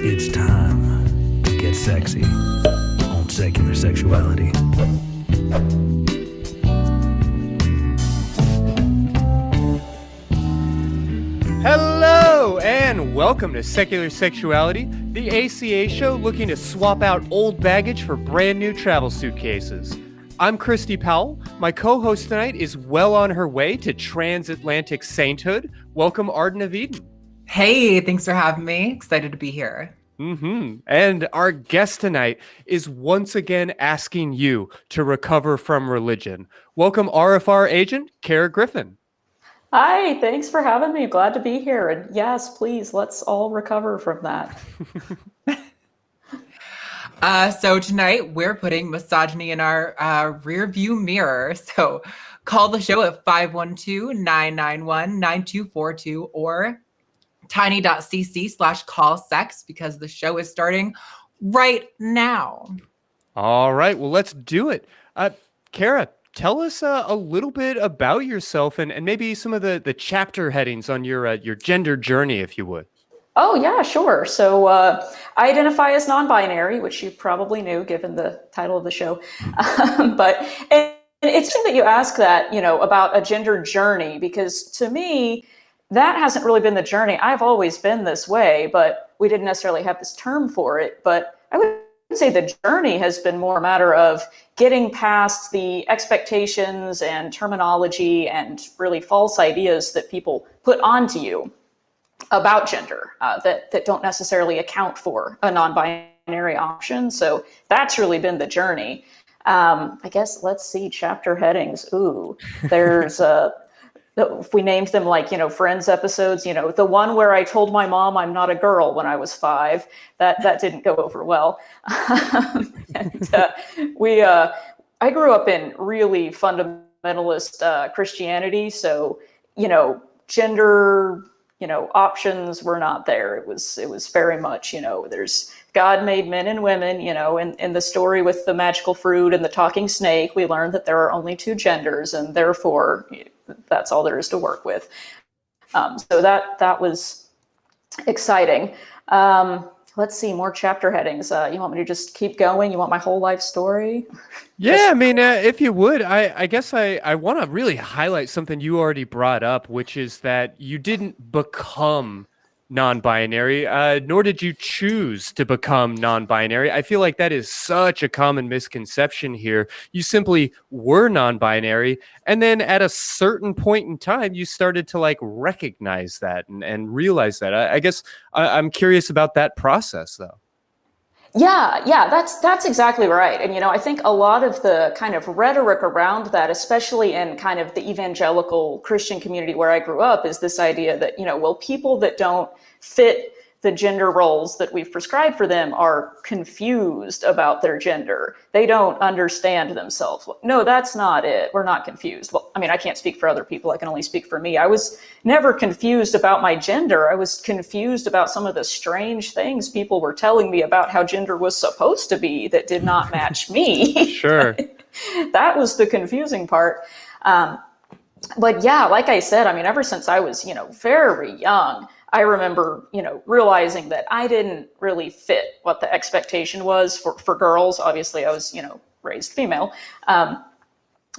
It's time to get sexy on Secular Sexuality. Hello and welcome to Secular Sexuality, the ACA show looking to swap out old baggage for brand new travel suitcases. I'm Christy Powell. My co-host tonight is well on her way to transatlantic sainthood. Welcome, Arden of Eden. Hey, thanks for having me. Excited to be here. And our guest tonight is once again asking you to recover from religion. Welcome, RFR agent Kara Griffin. Hi, thanks for having me. Glad to be here. And yes, please, let's all recover from that. So tonight we're putting misogyny in our rear view mirror. So call the show at 512-991-9242 or tiny.cc/callsex because the show is starting right now. All right, well, let's do it. Kara, tell us a little bit about yourself and maybe some of the chapter headings on your gender journey, if you would. Oh, yeah, sure. So I identify as non-binary, which you probably knew given the title of the show. But it's interesting that you ask that, about a gender journey, because to me, that hasn't really been the journey. I've always been this way, but we didn't necessarily have this term for it. But I would say the journey has been more a matter of getting past the expectations and terminology and really false ideas that people put onto you about gender that don't necessarily account for a non-binary option. So that's really been the journey. I guess, let's see, chapter headings. Ooh, there's if we named them like, Friends episodes, the one where I told my mom I'm not a girl when I was 5, that didn't go over well. And I grew up in really fundamentalist Christianity. So, gender, options were not there. It was very much, there's God made men and women, in the story with the magical fruit and the talking snake, we learned that there are only 2 genders and therefore that's all there is to work with. So that was exciting. Let's see, more chapter headings. You want me to just keep going? You want my whole life story? Yeah, I mean, if you would, I guess I want to really highlight something you already brought up, which is that you didn't become non-binary, nor did you choose to become non-binary. I feel like that is such a common misconception here. You simply were non-binary, and then at a certain point in time, you started to recognize that and realize that. I guess I'm curious about that process, though. Yeah, that's exactly right. And, I think a lot of the kind of rhetoric around that, especially in kind of the evangelical Christian community where I grew up, is this idea that, people that don't fit the gender roles that we've prescribed for them are confused about their gender. They don't understand themselves. No, that's not it. We're not confused. Well, I mean, I can't speak for other people. I can only speak for me. I was never confused about my gender. I was confused about some of the strange things people were telling me about how gender was supposed to be that did not match me. Sure. That was the confusing part. But yeah, like I said, I mean, ever since I was, very young, I remember, realizing that I didn't really fit what the expectation was for girls. Obviously, I was, raised female. And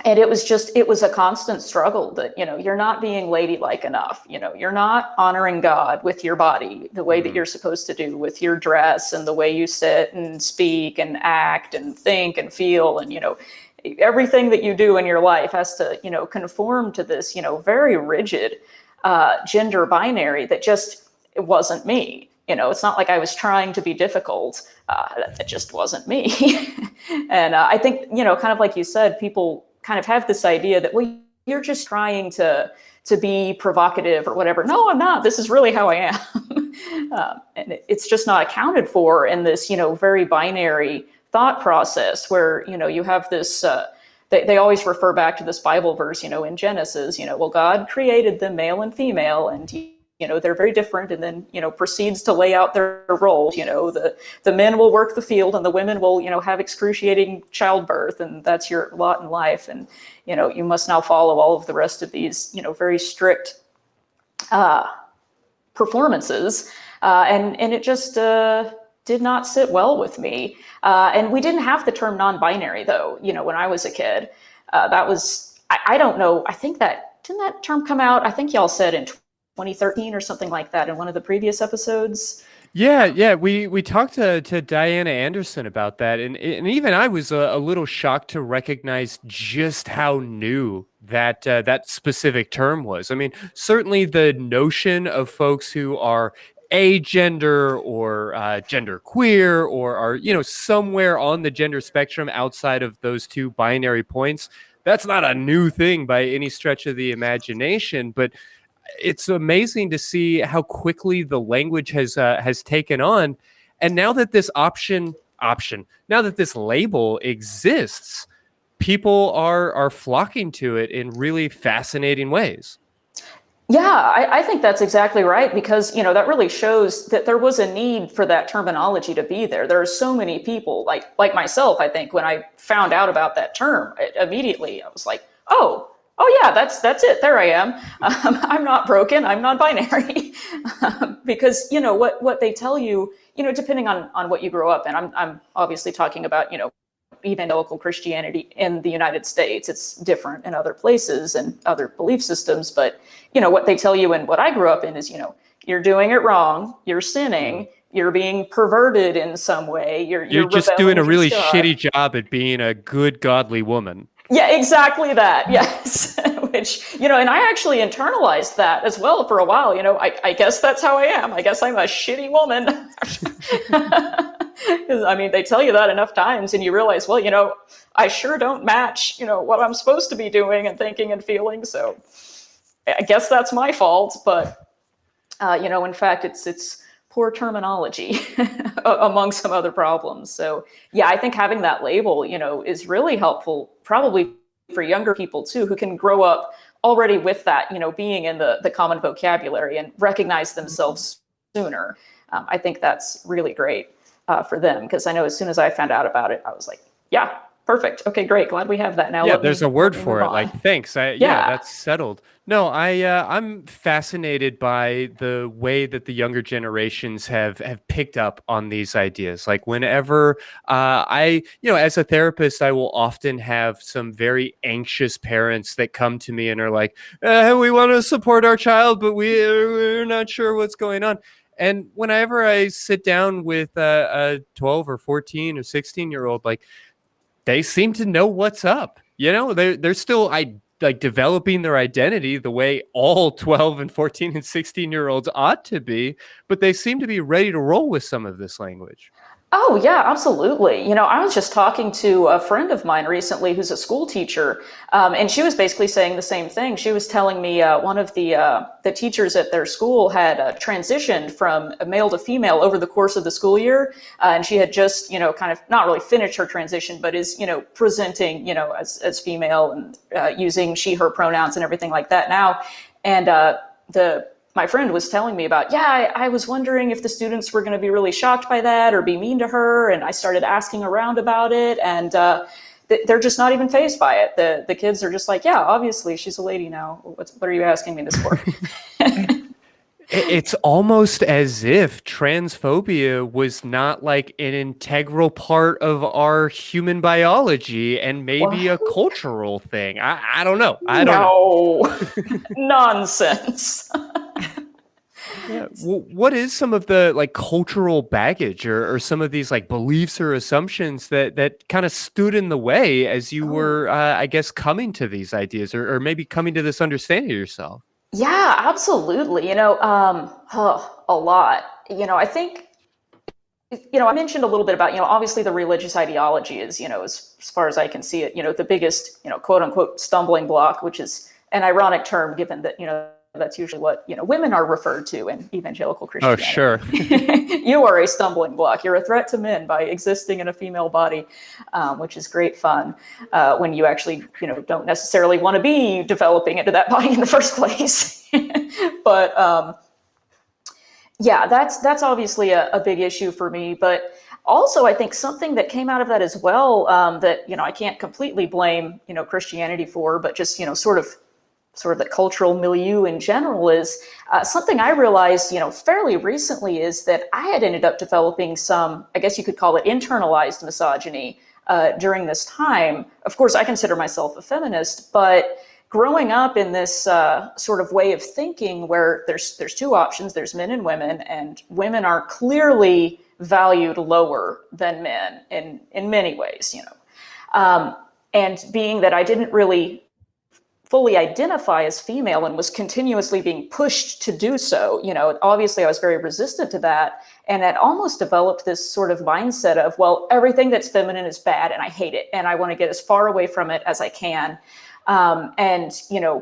it was a constant struggle that, you're not being ladylike enough. You're not honoring God with your body the way that you're supposed to do, with your dress and the way you sit and speak and act and think and feel. And, everything that you do in your life has to, conform to this, very rigid gender binary that it wasn't me. It's not like I was trying to be difficult. That just wasn't me. And I think, kind of like you said, people kind of have this idea that, well, you're just trying to be provocative or whatever. No, I'm not. This is really how I am. And it's just not accounted for in this, very binary thought process where, you have this, they always refer back to this Bible verse, in Genesis, well, God created them male and female and, they're very different, and then, proceeds to lay out their roles. The men will work the field and the women will, have excruciating childbirth, and that's your lot in life. And, you must now follow all of the rest of these, very strict performances, and it just did not sit well with me. And we didn't have the term non-binary though. When I was a kid, that was I don't know. I think didn't that term come out? I think y'all said in 2013 or something like that in one of the previous episodes. Yeah. We talked to Diana Anderson about that, and even I was a little shocked to recognize just how new that specific term was. I mean, certainly the notion of folks who are agender or gender queer or are somewhere on the gender spectrum outside of those two binary points. That's not a new thing by any stretch of the imagination, but it's amazing to see how quickly the language has taken on. And now that this now that this label exists, people are flocking to it in really fascinating ways. Yeah, I think that's exactly right, because that really shows that there was a need for that terminology to be there. There are so many people like myself. I think when I found out about that term, immediately I was like, oh yeah, that's it. There I am. I'm not broken. I'm non-binary. Because what they tell you, depending on what you grow up in. I'm obviously talking about evangelical Christianity in the United States. It's different in other places and other belief systems, but what they tell you and what I grew up in is you're doing it wrong, you're sinning, you're being perverted in some way, you're just doing a really God. shitty job at being a good godly woman. Yeah, exactly that. Yes. Which, and I actually internalized that as well for a while. I guess that's how I am. I guess I'm a shitty woman. Because I mean, they tell you that enough times and you realize, well, I sure don't match, what I'm supposed to be doing and thinking and feeling. So I guess that's my fault. But, in fact, it's poor terminology among some other problems. So yeah, I think having that label, is really helpful, probably for younger people too, who can grow up already with that, being in the common vocabulary and recognize themselves sooner. I think that's really great for them, because I know as soon as I found out about it, I was like, yeah, perfect. Okay, great. Glad we have that now. Yeah, there's a word for it. Like, thanks. Yeah, that's settled. No, I'm fascinated by the way that the younger generations have picked up on these ideas. Like whenever as a therapist, I will often have some very anxious parents that come to me and are like, we want to support our child, but we're not sure what's going on. And whenever I sit down with a 12 or 14 or 16-year-old, like, they seem to know what's up. They're still developing their identity the way all 12 and 14 and 16-year-olds ought to be, but they seem to be ready to roll with some of this language. Oh, yeah, absolutely. I was just talking to a friend of mine recently who's a school teacher, and she was basically saying the same thing. She was telling me one of the teachers at their school had transitioned from a male to female over the course of the school year, and she had just, kind of not really finished her transition, but is, presenting, as female and using she, her pronouns and everything like that now. And my friend was telling me about, I was wondering if the students were going to be really shocked by that or be mean to her. And I started asking around about it, and they're just not even fazed by it. The kids are just like, yeah, obviously she's a lady now. What are you asking me this for? It's almost as if transphobia was not like an integral part of our human biology and maybe a cultural thing. I don't know. I don't know. Nonsense. Yeah. Well, what is some of the cultural baggage or some of these beliefs or assumptions that kind of stood in the way as you were, I guess, coming to these ideas or maybe coming to this understanding of yourself? Yeah, absolutely. A lot. I think, I mentioned a little bit about, obviously the religious ideology is, as far as I can see it, the biggest, quote unquote, stumbling block, which is an ironic term given that, that's usually what, women are referred to in evangelical Christianity. Oh, sure. You are a stumbling block. You're a threat to men by existing in a female body, which is great fun when you actually, don't necessarily want to be developing into that body in the first place. But that's obviously a big issue for me. But also, I think something that came out of that as well, that, I can't completely blame, Christianity for, but just, sort of sort of the cultural milieu in general is something I realized, fairly recently is that I had ended up developing some, I guess you could call it internalized misogyny during this time. Of course, I consider myself a feminist, but growing up in this sort of way of thinking where there's two options, there's men and women are clearly valued lower than men in many ways, and being that I didn't really fully identify as female and was continuously being pushed to do so. Obviously I was very resistant to that. And it almost developed this sort of mindset of, well, everything that's feminine is bad and I hate it. And I want to get as far away from it as I can. And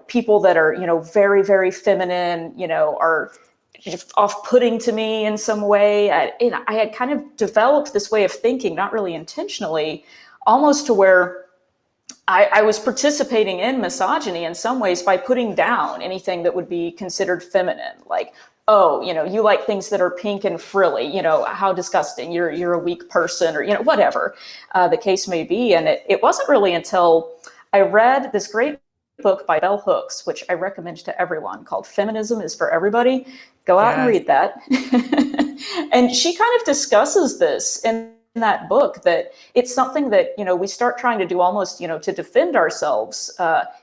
people that are, very, very feminine, are just off-putting to me in some way. I had kind of developed this way of thinking, not really intentionally, almost to where I was participating in misogyny in some ways by putting down anything that would be considered feminine, like, oh, you like things that are pink and frilly, how disgusting, you're a weak person, or, whatever the case may be. And it wasn't really until I read this great book by Bell Hooks, which I recommend to everyone, called Feminism is for Everybody. Go out and read that. And she kind of discusses this in that book, that it's something that, we start trying to do almost, to defend ourselves.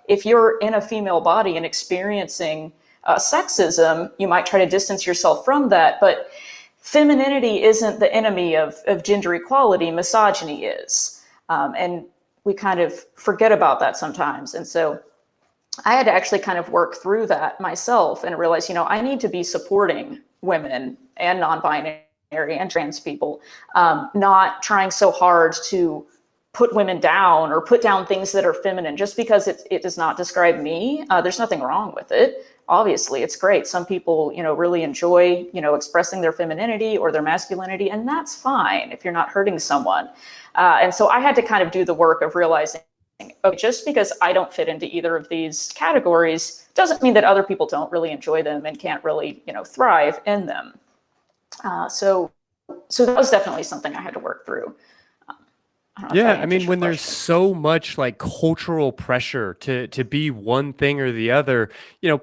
If you're in a female body and experiencing sexism, you might try to distance yourself from that. But femininity isn't the enemy of gender equality. Misogyny is. And we kind of forget about that sometimes. And so I had to actually kind of work through that myself and realize, I need to be supporting women and non-binary and trans people, not trying so hard to put women down or put down things that are feminine just because it does not describe me. There's nothing wrong with it. Obviously, it's great. Some people, really enjoy, expressing their femininity or their masculinity, and that's fine if you're not hurting someone. And so I had to kind of do the work of realizing, okay, just because I don't fit into either of these categories doesn't mean that other people don't really enjoy them and can't really, thrive in them. So that was definitely something I had to work through. Yeah, I mean, when there's so much like cultural pressure to be one thing or the other,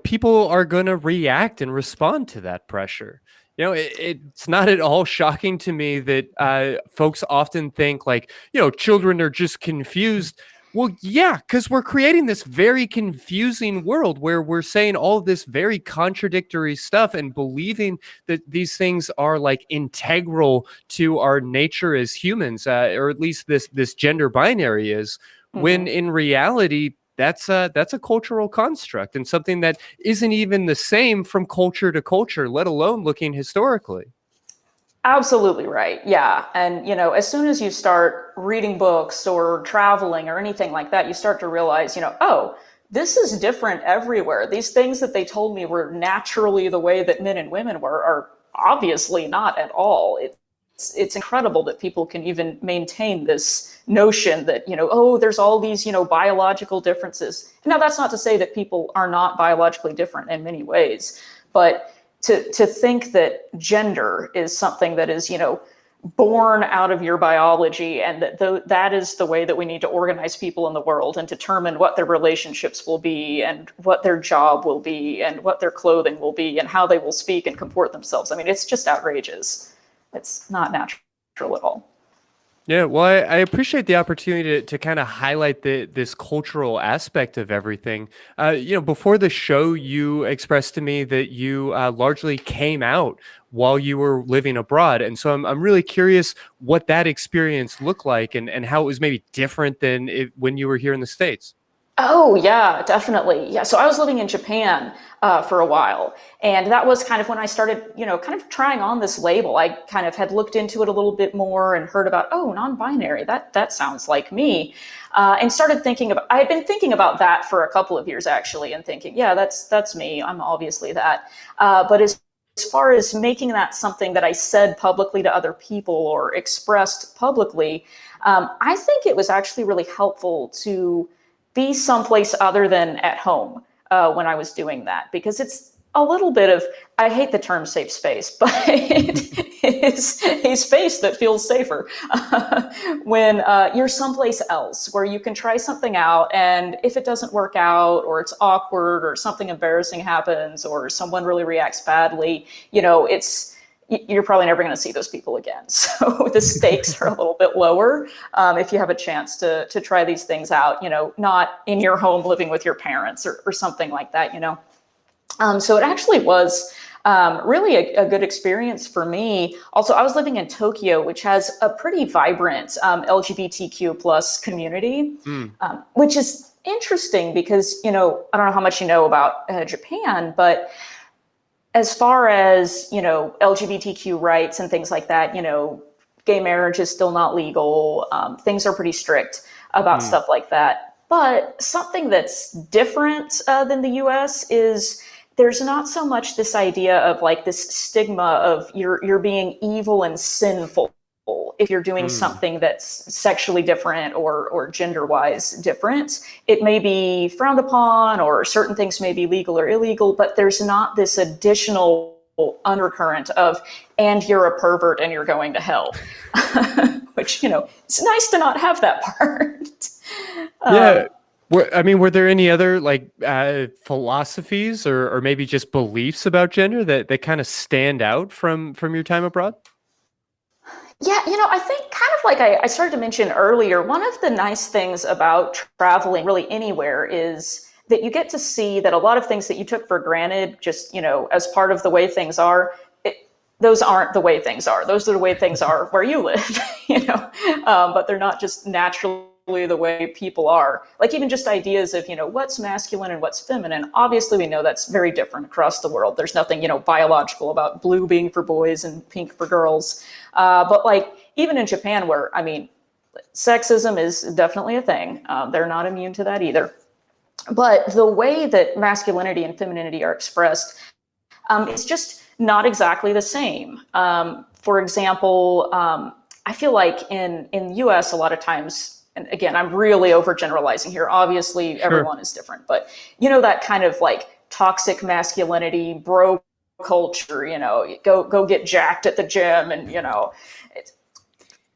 people are going to react and respond to that pressure. It's not at all shocking to me that folks often think like, children are just confused. Well, yeah, because we're creating this very confusing world where we're saying all this very contradictory stuff and believing that these things are like integral to our nature as humans, or at least this gender binary is, when in reality, that's a cultural construct and something that isn't even the same from culture to culture, let alone looking historically. Absolutely right. Yeah. And, as soon as you start reading books or traveling or anything like that, you start to realize, oh, this is different everywhere. These things that they told me were naturally the way that men and women were are obviously not at all. It's incredible that people can even maintain this notion that, oh, there's all these, biological differences. Now, that's not to say that people are not biologically different in many ways, but to think that gender is something that is, born out of your biology, and that is the way that we need to organize people in the world and determine what their relationships will be and what their job will be and what their clothing will be and how they will speak and comport themselves. I mean, it's just outrageous. It's not natural at all. Yeah, well, I appreciate the opportunity to kind of highlight this cultural aspect of everything. Before the show, you expressed to me that you largely came out while you were living abroad. And so I'm really curious what that experience looked like and how it was maybe different than when you were here in the States. Oh, yeah, definitely. Yeah. So I was living in Japan for a while. And that was kind of when I started, kind of trying on this label. I kind of had looked into it a little bit more and heard about, oh, non-binary, that sounds like me. And started I had been thinking about that for a couple of years, actually, and thinking, yeah, that's me. I'm obviously that. But as far as making that something that I said publicly to other people or expressed publicly, I think it was actually really helpful to be someplace other than at home when I was doing that, because it's a little bit of, I hate the term safe space, but it is a space that feels safer when you're someplace else where you can try something out, and if it doesn't work out, or it's awkward, or something embarrassing happens, or someone really reacts badly, you're probably never going to see those people again. So the stakes are a little bit lower if you have a chance to try these things out, not in your home living with your parents or something like that, So it actually was really a good experience for me. Also, I was living in Tokyo, which has a pretty vibrant LGBTQ plus community, which is interesting because, I don't know how much you know about Japan, but as far as, LGBTQ rights and things like that, gay marriage is still not legal. Things are pretty strict about stuff like that. But something that's different than the US is there's not so much this idea of like this stigma of you're being evil and sinful if you're doing something that's sexually different or gender-wise different. It may be frowned upon, or certain things may be legal or illegal, but there's not this additional undercurrent of, and you're a pervert and you're going to hell, which, it's nice to not have that part. Yeah. Were there any other philosophies or maybe just beliefs about gender that kind of stand out from your time abroad? Yeah, I think kind of like I started to mention earlier, one of the nice things about traveling really anywhere is that you get to see that a lot of things that you took for granted, just, as part of the way things are, those aren't the way things are. Those are the way things are where you live, but they're not just naturally the way people are. Like even just ideas of, what's masculine and what's feminine. Obviously, we know that's very different across the world. There's nothing, biological about blue being for boys and pink for girls. But like even in Japan, where, sexism is definitely a thing. They're not immune to that either. But the way that masculinity and femininity are expressed is just not exactly the same. For example, I feel like in the US, a lot of times, and again, I'm really overgeneralizing here. Obviously, everyone is different, but that kind of like toxic masculinity, bro culture, go get jacked at the gym, and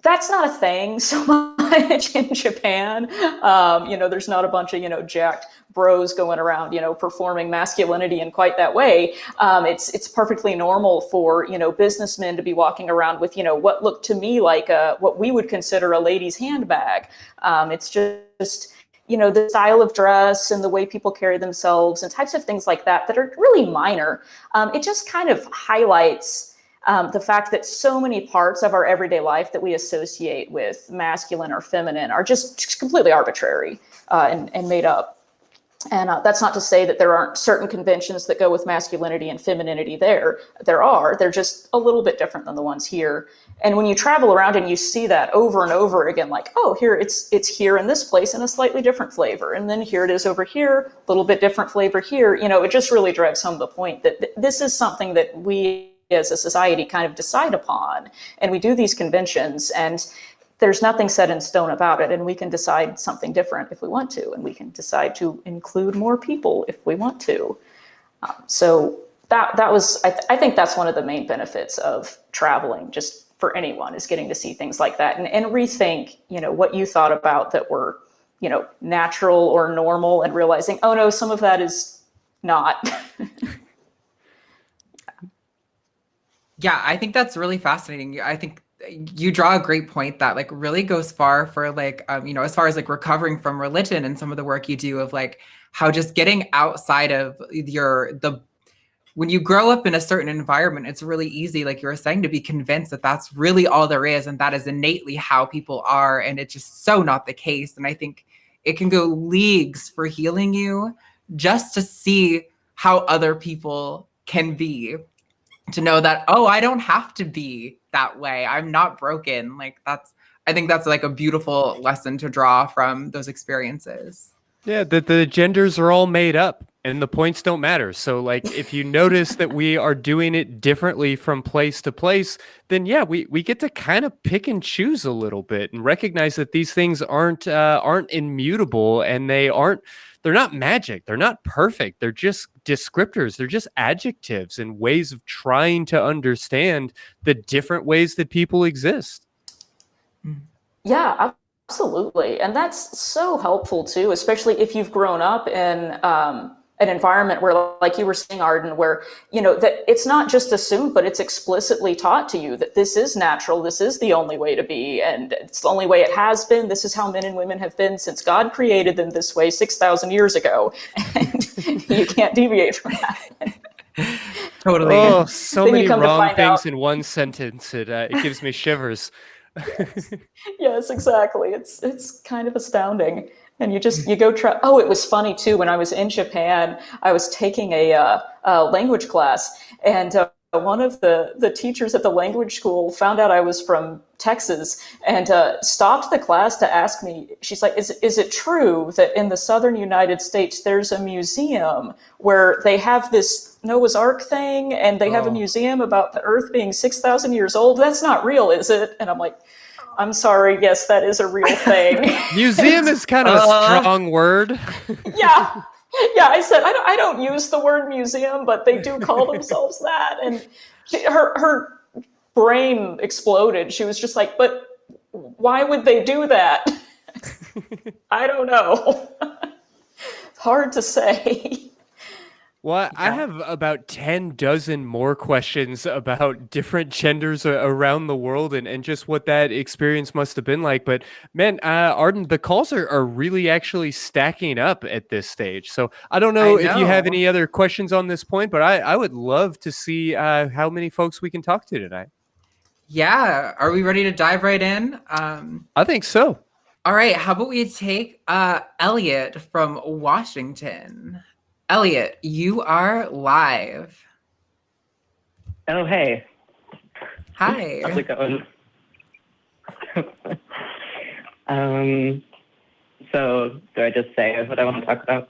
that's not a thing so much in Japan. There's not a bunch of jacked bros going around performing masculinity in quite that way. It's perfectly normal for businessmen to be walking around with what looked to me like what we would consider a lady's handbag. It's just the style of dress and the way people carry themselves and types of things like that are really minor. It just kind of highlights the fact that so many parts of our everyday life that we associate with masculine or feminine are just completely arbitrary and made up. And that's not to say that there aren't certain conventions that go with masculinity and femininity there. There are. They're just a little bit different than the ones here. And when you travel around and you see that over and over again, like, oh, here it's here in this place in a slightly different flavor. And then here it is over here, a little bit different flavor here. It just really drives home the point that this is something that we as a society kind of decide upon. And we do these conventions, and there's nothing set in stone about it, and we can decide something different if we want to, and we can decide to include more people if we want to. So that was, I think that's one of the main benefits of traveling, just for anyone, is getting to see things like that and rethink, what you thought about that were, natural or normal, and realizing, oh no, some of that is not. Yeah, I think that's really fascinating. I think you draw a great point that like really goes far for like, as far as like recovering from religion and some of the work you do of like how just getting outside of when you grow up in a certain environment, it's really easy, like you were saying, to be convinced that that's really all there is. And that is innately how people are. And it's just so not the case. And I think it can go leagues for healing you just to see how other people can be. To know that, oh, I don't have to be that way. I'm not broken. Like I think that's like a beautiful lesson to draw from those experiences. Yeah, the genders are all made up. And the points don't matter. So like if you notice that we are doing it differently from place to place, then yeah, we get to kind of pick and choose a little bit and recognize that these things aren't immutable, and they're not magic. They're not perfect. They're just descriptors. They're just adjectives and ways of trying to understand the different ways that people exist. Yeah, absolutely. And that's so helpful too, especially if you've grown up in an environment where, like you were saying, Arden, where, that it's not just assumed, but it's explicitly taught to you that this is natural, this is the only way to be, and it's the only way it has been. This is how men and women have been since God created them this way 6,000 years ago. And you can't deviate from that. Totally. Oh, so Then you many come to wrong find things out- in one sentence. It gives me shivers. Yes, exactly. It's kind of astounding. And you go try. Oh, it was funny too. When I was in Japan, I was taking a language class, and one of the teachers at the language school found out I was from Texas and stopped the class to ask me. She's like, "Is it true that in the southern United States there's a museum where they have this Noah's Ark thing, and they have a museum about the Earth being 6,000 years old? That's not real, is it?" And I'm like, "I'm sorry, yes, that is a real thing." Museum is kind of a strong word. Yeah. Yeah, I said, I don't use the word museum, but they do call themselves that. And her brain exploded. She was just like, but why would they do that? I don't know. Hard to say. Well, I have about 10 dozen more questions about different genders around the world and just what that experience must have been like. But man, Arden, the calls are really actually stacking up at this stage. So I don't know if you have any other questions on this point, but I would love to see how many folks we can talk to tonight. Yeah. Are we ready to dive right in? I think so. All right. How about we take Elliot from Washington? Elliot, you are live. Oh, hey. Hi. How's it going? So do I just say what I want to talk about?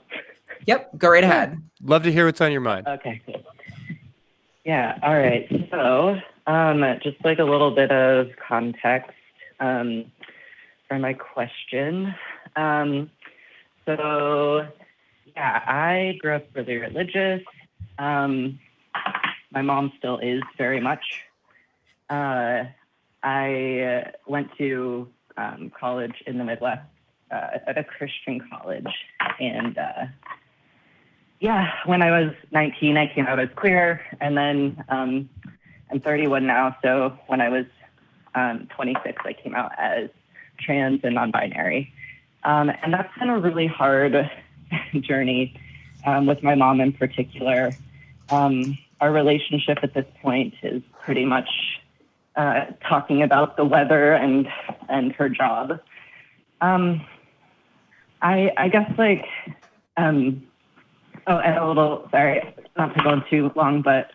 Yep, go right ahead. Love to hear what's on your mind. Okay, cool. Yeah, all right. So just like a little bit of context for my question. So yeah, I grew up really religious. My mom still is very much. I went to college in the Midwest at a Christian college. And yeah, when I was 19, I came out as queer. And then I'm 31 now. So when I was 26, I came out as trans and non-binary. And that's been a really hard journey with my mom in particular. Our relationship at this point is pretty much talking about the weather and her job. I guess like, and a little, sorry, not to go on too long, but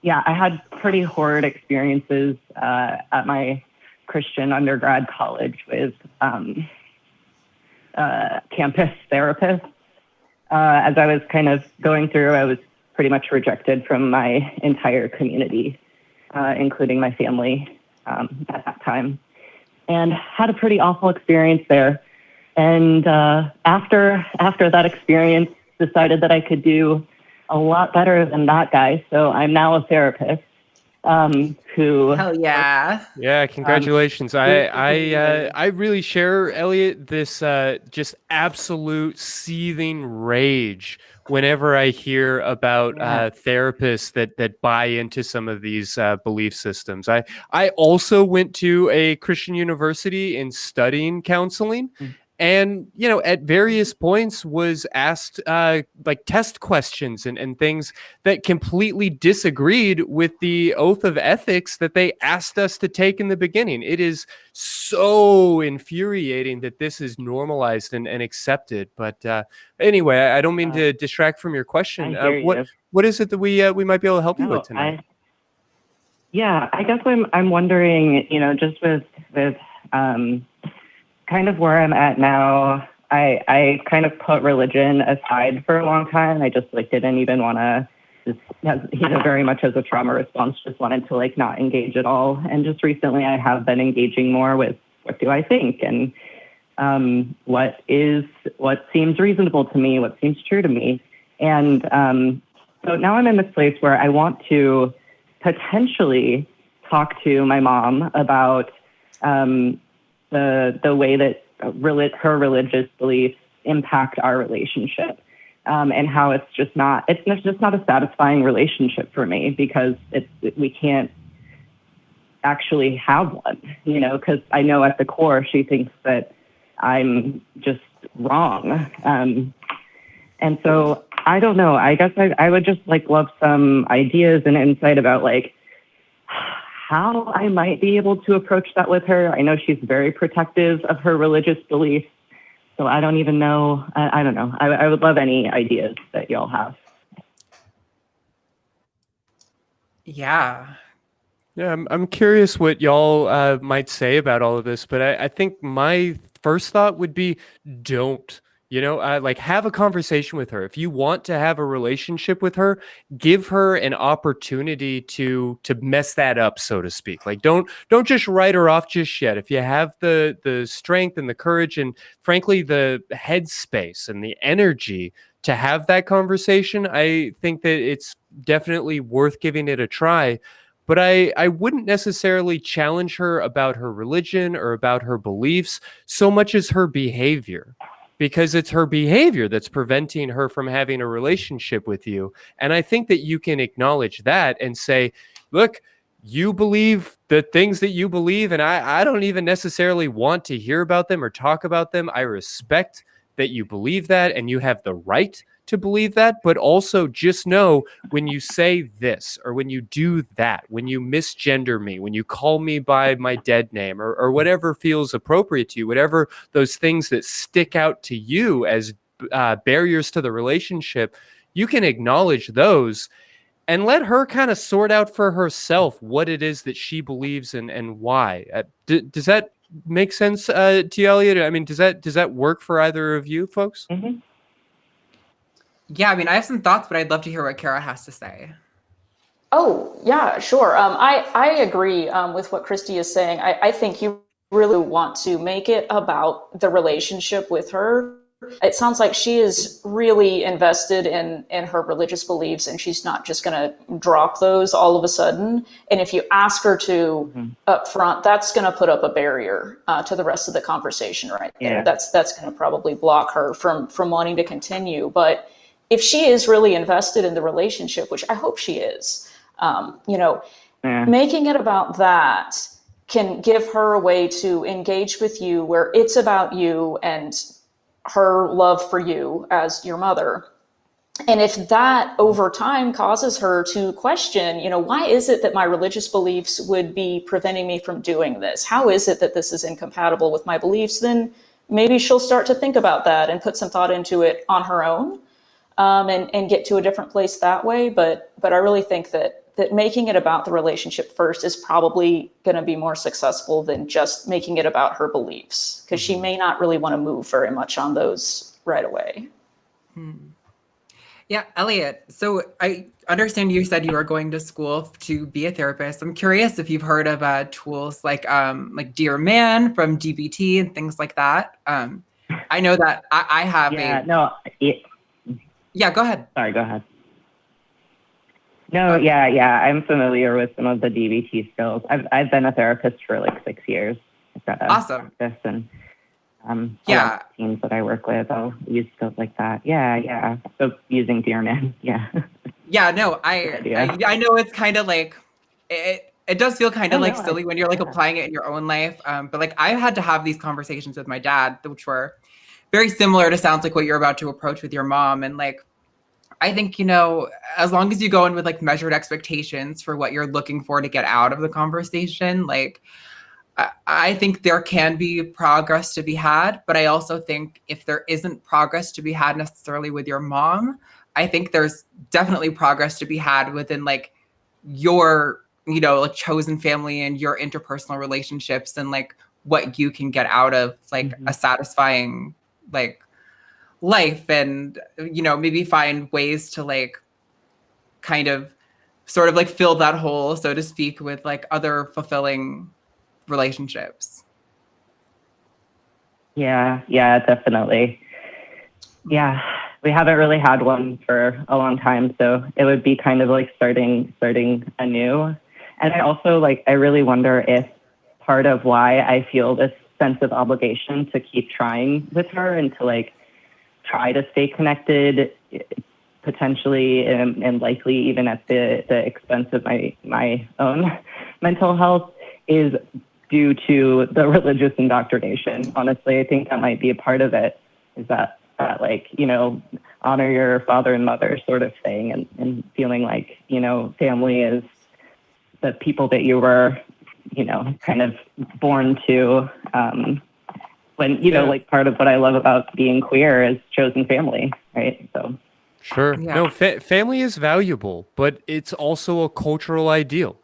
yeah, I had pretty horrid experiences at my Christian undergrad college with campus therapists. As I was kind of going through, I was pretty much rejected from my entire community, including my family at that time, and had a pretty awful experience there. And after that experience, decided that I could do a lot better than that guy. So I'm now a therapist. Who? Hell yeah! Yeah, congratulations. I really share, Elliot, this just absolute seething rage whenever I hear about therapists that buy into some of these belief systems. I also went to a Christian university in studying counseling. And, you know, at various points was asked like test questions and things that completely disagreed with the oath of ethics that they asked us to take in the beginning. It is so infuriating that this is normalized and accepted. But anyway, I don't mean to distract from your question. What is it that we might be able to help you with tonight? I guess I'm wondering, you know, just with kind of where I'm at now, I kind of put religion aside for a long time. I just like didn't even want to, very much as a trauma response, just wanted to like not engage at all. And just recently I have been engaging more with what do I think and what seems reasonable to me, what seems true to me. And so now I'm in this place where I want to potentially talk to my mom about the way that her religious beliefs impact our relationship, and how it's just not a satisfying relationship for me because we can't actually have one, because I know at the core she thinks that I'm just wrong. And so I don't know. I guess I would just like love some ideas and insight about like how I might be able to approach that with her. I know she's very protective of her religious beliefs, so I don't even know. I don't know. I would love any ideas that y'all have. Yeah. Yeah, I'm curious what y'all might say about all of this, but I think my first thought would be don't. Like have a conversation with her. If you want to have a relationship with her, give her an opportunity to mess that up, so to speak. Like don't just write her off just yet. If you have the strength and the courage and frankly the headspace and the energy to have that conversation, I think that it's definitely worth giving it a try. But I wouldn't necessarily challenge her about her religion or about her beliefs so much as her behavior. Because it's her behavior that's preventing her from having a relationship with you. And I think that you can acknowledge that and say, look, you believe the things that you believe, and I don't even necessarily want to hear about them or talk about them. I respect that you believe that, and you have the right to believe that, but also just know when you say this or when you do that, when you misgender me, when you call me by my dead name or whatever feels appropriate to you, whatever those things that stick out to you as barriers to the relationship, you can acknowledge those and let her kind of sort out for herself what it is that she believes and why. Does that make sense to you, Elliot? I mean, does that work for either of you folks? Mm-hmm. Yeah, I mean, I have some thoughts, but I'd love to hear what Kara has to say. Oh, yeah, sure. I agree with what Christy is saying. I think you really want to make it about the relationship with her. It sounds like she is really invested in her religious beliefs, and she's not just going to drop those all of a sudden. And if you ask her to up front, that's going to put up a barrier to the rest of the conversation right there. Yeah. That's going to probably block her from wanting to continue. But if she is really invested in the relationship, which I hope she is, making it about that can give her a way to engage with you where it's about you and her love for you as your mother. And if that over time causes her to question, why is it that my religious beliefs would be preventing me from doing this? How is it that this is incompatible with my beliefs? Then maybe she'll start to think about that and put some thought into it on her own. And get to a different place that way. But I really think that making it about the relationship first is probably going to be more successful than just making it about her beliefs, because she may not really want to move very much on those right away. Yeah, Elliot, so I understand you said you were going to school to be a therapist. I'm curious if you've heard of tools like Dear Man from DBT and things like that. I know that I have Yeah, go ahead. Sorry, go ahead. No, yeah, I'm familiar with some of the DBT skills. I've been a therapist for like 6 years. I've got a awesome practice and a lot of teams that I work with, I'll use skills like that. Yeah. So using Dear Man, yeah. Yeah, no, I know it's kind of like it does feel kind of like silly when you're like applying it in your own life. But like I had to have these conversations with my dad, which were very similar to sounds like what you're about to approach with your mom. And like, I think, as long as you go in with like measured expectations for what you're looking for to get out of the conversation, like, I think there can be progress to be had. But I also think if there isn't progress to be had necessarily with your mom, I think there's definitely progress to be had within like your, like chosen family and your interpersonal relationships and like what you can get out of like a satisfying like life, and maybe find ways to like kind of sort of like fill that hole, so to speak, with like other fulfilling relationships. Yeah, definitely. Yeah, we haven't really had one for a long time, so it would be kind of like starting anew. And I also I really wonder if part of why I feel this sense of obligation to keep trying with her and to like try to stay connected, potentially and likely even at the expense of my own mental health, is due to the religious indoctrination. Honestly, I think that might be a part of it, is that honor your father and mother sort of thing, and feeling like, family is the people that you were, kind of born to. When, like part of what I love about being queer is chosen family, right? So. Sure. Yeah. No, family is valuable, but it's also a cultural ideal.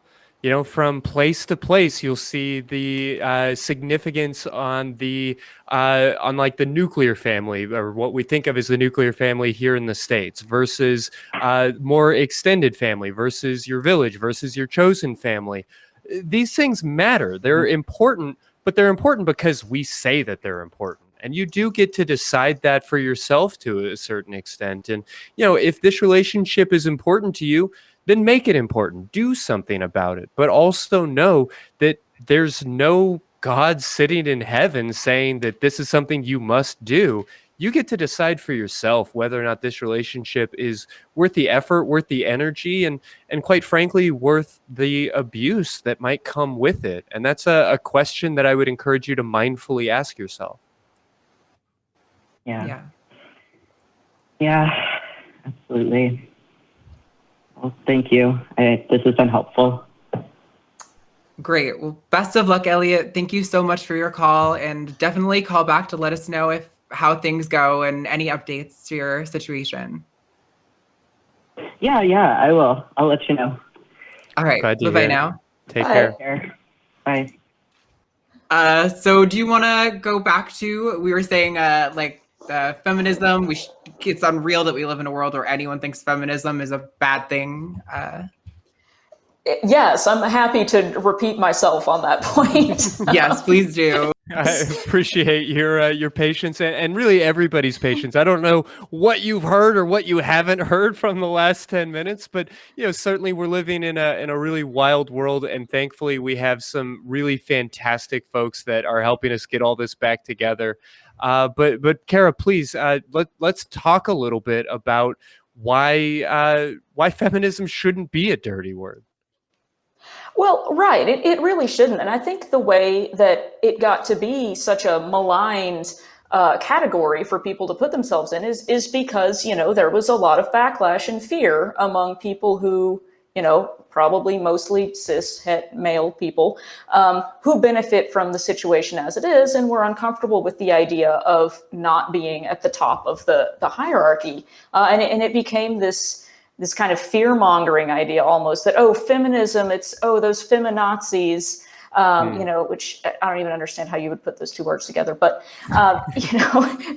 From place to place, you'll see the significance on like the nuclear family, or what we think of as the nuclear family here in the States, versus more extended family, versus your village, versus your chosen family. These things matter. They're important, but they're important because we say that they're important. And you do get to decide that for yourself to a certain extent. And, if this relationship is important to you, then make it important. Do something about it. But also know that there's no God sitting in heaven saying that this is something you must do. You get to decide for yourself whether or not this relationship is worth the effort, worth the energy, and quite frankly, worth the abuse that might come with it. And that's a question that I would encourage you to mindfully ask yourself. Yeah, absolutely. Well, thank you. This has been helpful. Great. Well, best of luck, Elliot. Thank you so much for your call, and definitely call back to let us know how things go and any updates to your situation. Yeah, I will. I'll let you know. All right. Bye-bye now. Take Bye. care. Bye. So do you want to go back to, we were saying feminism, it's unreal that we live in a world where anyone thinks feminism is a bad thing. Yes, I'm happy to repeat myself on that point. Yes, please do. I appreciate your patience and really everybody's patience. I don't know what you've heard or what you haven't heard from the last 10 minutes, but certainly we're living in a really wild world, and thankfully we have some really fantastic folks that are helping us get all this back together. But Kara, please let's talk a little bit about why feminism shouldn't be a dirty word. Well, right. It really shouldn't. And I think the way that it got to be such a maligned category for people to put themselves in is because, there was a lot of backlash and fear among people who, probably mostly cis het male people who benefit from the situation as it is and were uncomfortable with the idea of not being at the top of the hierarchy. And it became this kind of fear-mongering idea almost that, feminism, it's, those feminazis, which I don't even understand how you would put those two words together. But,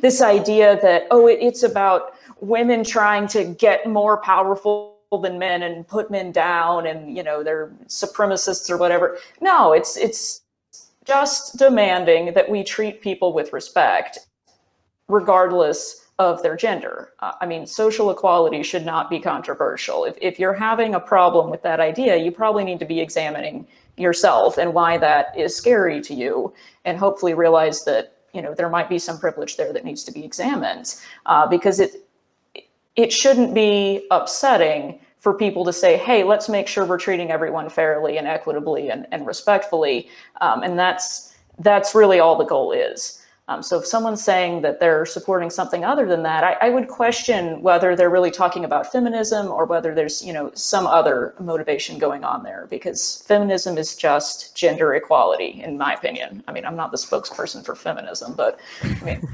this idea that, it's about women trying to get more powerful than men and put men down and, they're supremacists or whatever. No, it's just demanding that we treat people with respect, regardless of their gender. Social equality should not be controversial. If you're having a problem with that idea, you probably need to be examining yourself and why that is scary to you, and hopefully realize that, there might be some privilege there that needs to be examined, because it shouldn't be upsetting for people to say, hey, let's make sure we're treating everyone fairly and equitably and respectfully. And that's really all the goal is. So if someone's saying that they're supporting something other than that, I would question whether they're really talking about feminism or whether there's, some other motivation going on there, because feminism is just gender equality, in my opinion. I'm not the spokesperson for feminism, but I think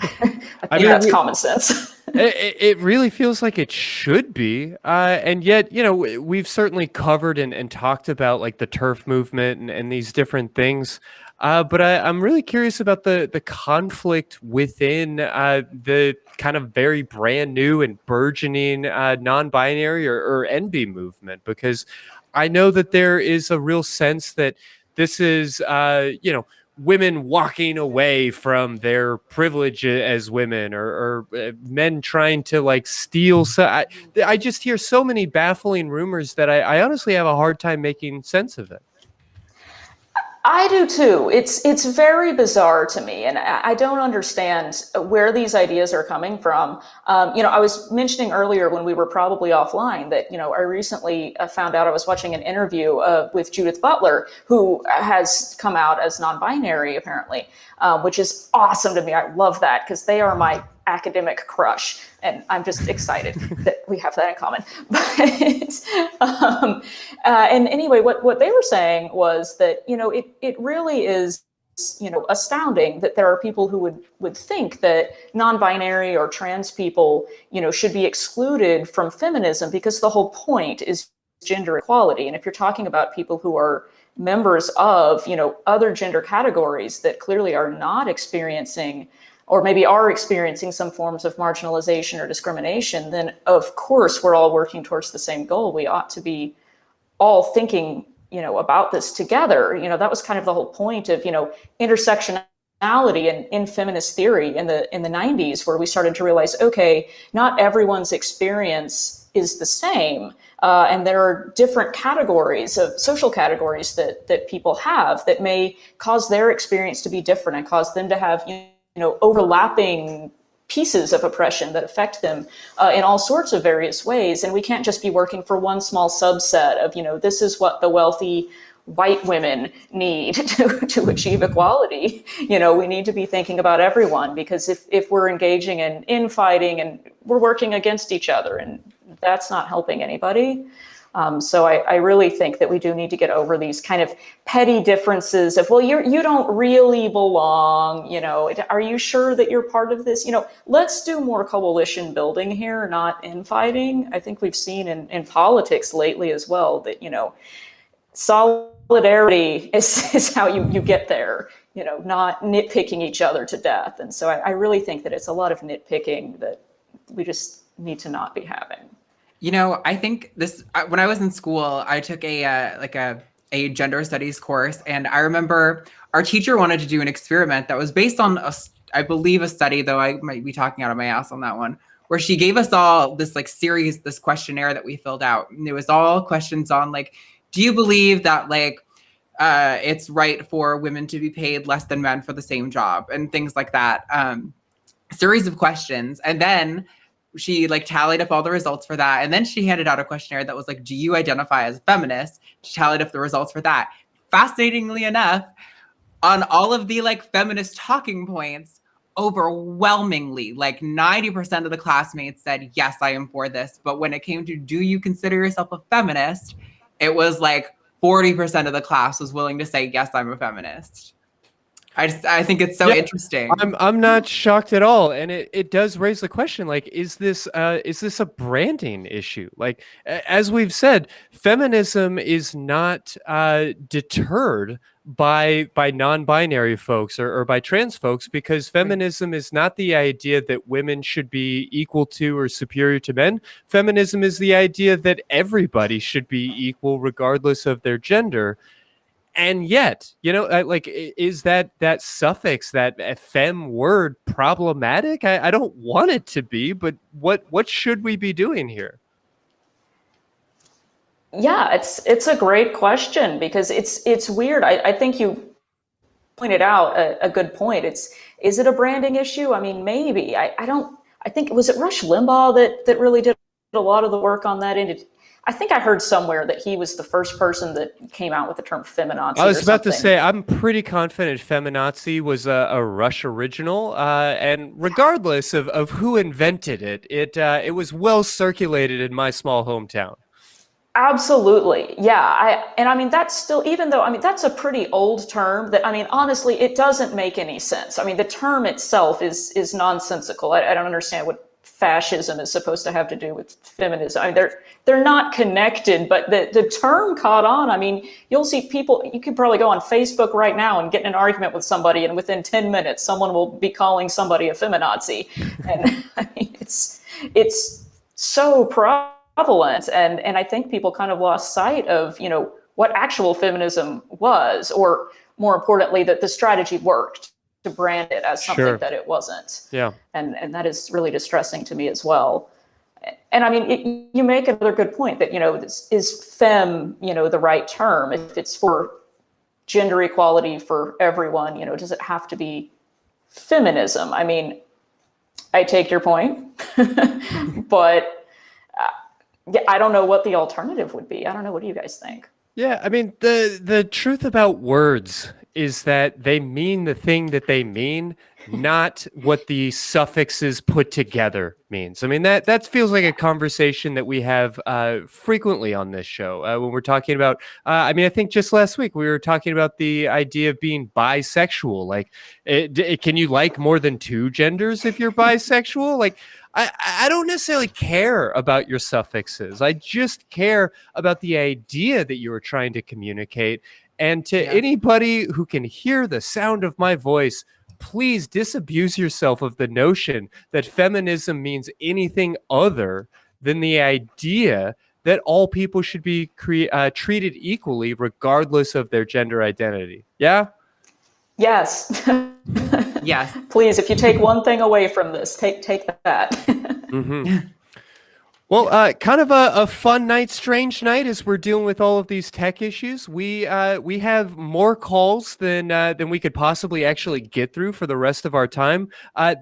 that's common sense. It really feels like it should be. And yet, we've certainly covered and talked about like the turf movement and these different things. But I'm really curious about the conflict within the kind of very brand new and burgeoning non-binary or Enby movement, because I know that there is a real sense that this is, women walking away from their privilege as women, or men trying to like steal. So I just hear so many baffling rumors that I honestly have a hard time making sense of it. I do too. It's very bizarre to me, and I don't understand where these ideas are coming from. I was mentioning earlier when we were probably offline that I recently found out I was watching an interview with Judith Butler, who has come out as non-binary apparently, which is awesome to me. I love that because they are my academic crush, and I'm just excited that we have that in common. And anyway, what they were saying was that it really is astounding that there are people who would think that non-binary or trans people should be excluded from feminism, because the whole point is gender equality. And if you're talking about people who are members of other gender categories that clearly are not experiencing, or maybe are experiencing, some forms of marginalization or discrimination, then of course we're all working towards the same goal. We ought to be all thinking, about this together. That was kind of the whole point of, intersectionality in feminist theory in the 90s, where we started to realize, okay, not everyone's experience is the same. And there are different categories of social categories that people have that may cause their experience to be different and cause them to have, overlapping pieces of oppression that affect them in all sorts of various ways. And we can't just be working for one small subset of, this is what the wealthy white women need to achieve equality. We need to be thinking about everyone, because if we're engaging in infighting and we're working against each other, and that's not helping anybody. So I really think that we do need to get over these kind of petty differences of, well, you don't really belong, are you sure that you're part of this? Let's do more coalition building here, not infighting. I think we've seen in politics lately as well that, solidarity is how you get there, not nitpicking each other to death. And so I really think that it's a lot of nitpicking that we just need to not be having. I think when I was in school, I took a gender studies course, and I remember our teacher wanted to do an experiment that was based on I believe a study, though I might be talking out of my ass on that one, where she gave us all this series, this questionnaire that we filled out, and it was all questions on do you believe that it's right for women to be paid less than men for the same job, and things like that. Series of questions, and then she tallied up all the results for that. And then she handed out a questionnaire that was do you identify as a feminist? She tallied up the results for that. Fascinatingly enough, on all of the feminist talking points, overwhelmingly, 90% of the classmates said, yes, I am for this. But when it came to, do you consider yourself a feminist? It was 40% of the class was willing to say, yes, I'm a feminist. I think it's so interesting. I'm not shocked at all, and it does raise the question: is this a branding issue? As we've said, feminism is not deterred by non-binary folks or by trans folks, because feminism is not the idea that women should be equal to or superior to men. Feminism is the idea that everybody should be equal regardless of their gender. And yet, is that suffix, that femme word, problematic? I don't want it to be, but what should we be doing here? Yeah, it's a great question, because it's weird. I think you pointed out a good point. Is it a branding issue? I mean, maybe. I think, was it Rush Limbaugh that really did a lot of the work on that? And I think I heard somewhere that he was the first person that came out with the term feminazi. I was about to say, I'm pretty confident feminazi was a Rush original, and regardless of who invented it, it was well circulated in my small hometown. Absolutely. Yeah. That's still, even though, that's a pretty old term that, honestly, it doesn't make any sense. The term itself is nonsensical. I don't understand fascism is supposed to have to do with feminism. I mean, they're not connected, but the term caught on. I mean, you'll see people, you could probably go on Facebook right now and get in an argument with somebody, and within 10 minutes, someone will be calling somebody a feminazi. And I mean, it's so prevalent. And I think people kind of lost sight of, you know, what actual feminism was, or more importantly, that the strategy worked to brand it as something that it wasn't. Yeah. And that is really distressing to me as well. And I mean, you make another good point that, you know, is fem, you know, the right term? If it's for gender equality for everyone, you know, does it have to be feminism? I mean, I take your point, but yeah, I don't know what the alternative would be. I don't know. What do you guys think? Yeah, I mean, the truth about words is that they mean the thing that they mean, not what the suffixes put together means. I mean, that feels like a conversation that we have frequently on this show when we're talking about, I mean, I think just last week we were talking about the idea of being bisexual. Like, can you like more than two genders if you're bisexual? Like, I don't necessarily care about your suffixes. I just care about the idea that you were trying to communicate. And to anybody who can hear the sound of my voice, please disabuse yourself of the notion that feminism means anything other than the idea that all people should be treated equally regardless of their gender identity. Yeah? Yes. Yes. Please, if you take one thing away from this, take that. Mm-hmm. Well, kind of a fun night, strange night as we're dealing with all of these tech issues. We have more calls than we could possibly actually get through for the rest of our time.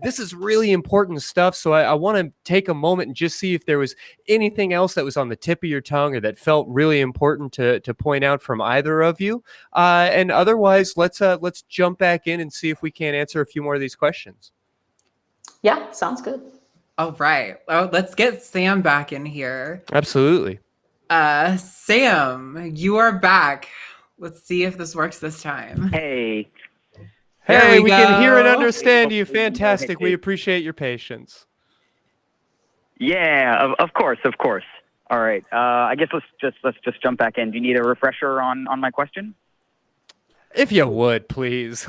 This is really important stuff, so I want to take a moment and just see if there was anything else that was on the tip of your tongue or that felt really important to point out from either of you. And otherwise, let's jump back in and see if we can answer a few more of these questions. Yeah, sounds good. All right. Oh, let's get Sam back in here. Absolutely. Sam, you are back. Let's see if this works this time. Hey. Hey, we go. can hear and understand you. Fantastic. We appreciate your patience. Yeah, of course. All right. I guess let's just jump back in. Do you need a refresher on my question? If you would, please.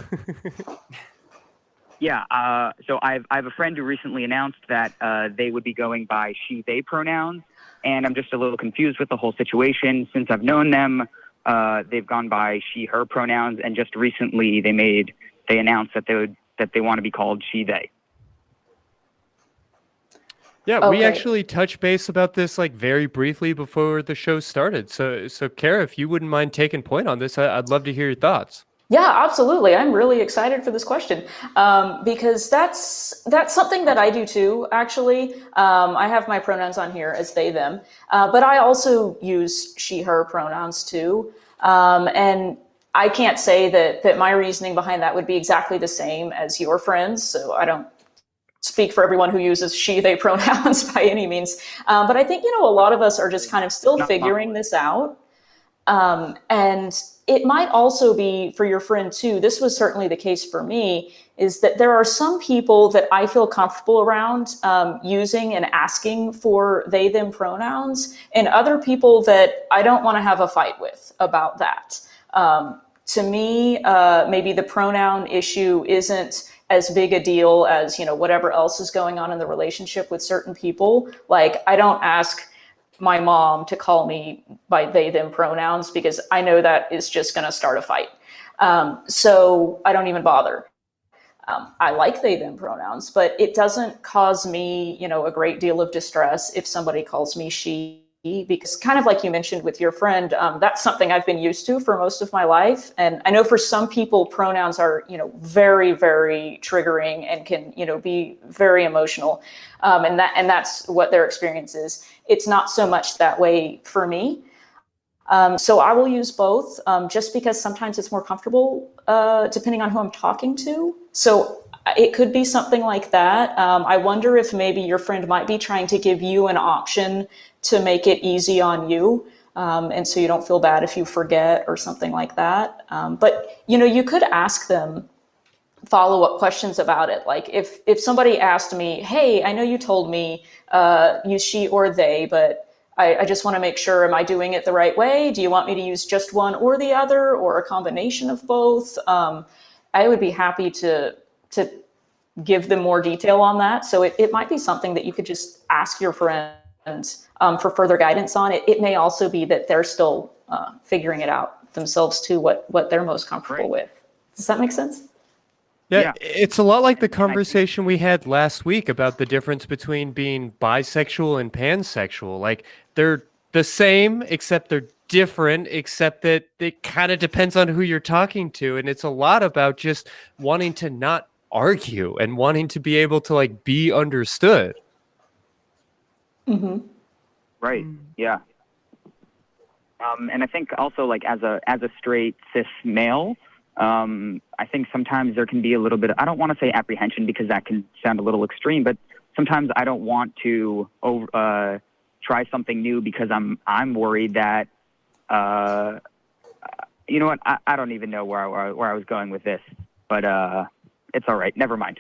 Yeah. So I have a friend who recently announced that they would be going by she/they pronouns, and I'm just a little confused with the whole situation. Since I've known them, they've gone by she/her pronouns, and just recently they announced that they want to be called she/they. Yeah, Okay. we actually touched base about this like very briefly before the show started. So Kara, if you wouldn't mind taking point on this, I'd love to hear your thoughts. Yeah, absolutely. I'm really excited for this question because that's something that I do too, actually. I have my pronouns on here as they, them, but I also use she, her pronouns too. And I can't say that my reasoning behind that would be exactly the same as your friends. So I don't speak for everyone who uses she, they pronouns by any means. But I think, a lot of us are just kind of still figuring this out. And it might also be for your friend too. This was certainly the case for me, is that there are some people that I feel comfortable around using and asking for they, them pronouns, and other people that I don't want to have a fight with about that. To me, maybe the pronoun issue isn't as big a deal as, whatever else is going on in the relationship with certain people. Like, I don't ask my mom to call me by they, them pronouns because I know that is just going to start a fight. So I don't even bother. I like they, them pronouns, but it doesn't cause me, a great deal of distress if somebody calls me she, because kind of like you mentioned with your friend, that's something I've been used to for most of my life. And I know for some people, pronouns are, very, very triggering and can, be very emotional. And that's what their experience is. It's not so much that way for me. So I will use both just because sometimes it's more comfortable depending on who I'm talking to. So it could be something like that. I wonder if maybe your friend might be trying to give you an option to make it easy on you. And so you don't feel bad if you forget or something like that. But, you could ask them, follow-up questions about it. Like if somebody asked me, hey, I know you told me use she or they, but I just want to make sure, am I doing it the right way? Do you want me to use just one or the other, or a combination of both? I would be happy to give them more detail on that. So it might be something that you could just ask your friends for further guidance on. It may also be that they're still figuring it out themselves too, what they're most comfortable with. Does that make sense? Yeah, it's a lot like the conversation we had last week about the difference between being bisexual and pansexual. Like, they're the same, except they're different, except that it kind of depends on who you're talking to. And it's a lot about just wanting to not argue and wanting to be able to, like, be understood. Mm-hmm. Right. Yeah. And I think also, like, as a straight cis male, I think sometimes there can be a little bit of, I don't want to say apprehension because that can sound a little extreme, but sometimes I don't want to try something new because I'm worried that, you know what, I don't even know where I was going with this, but it's all right. Never mind.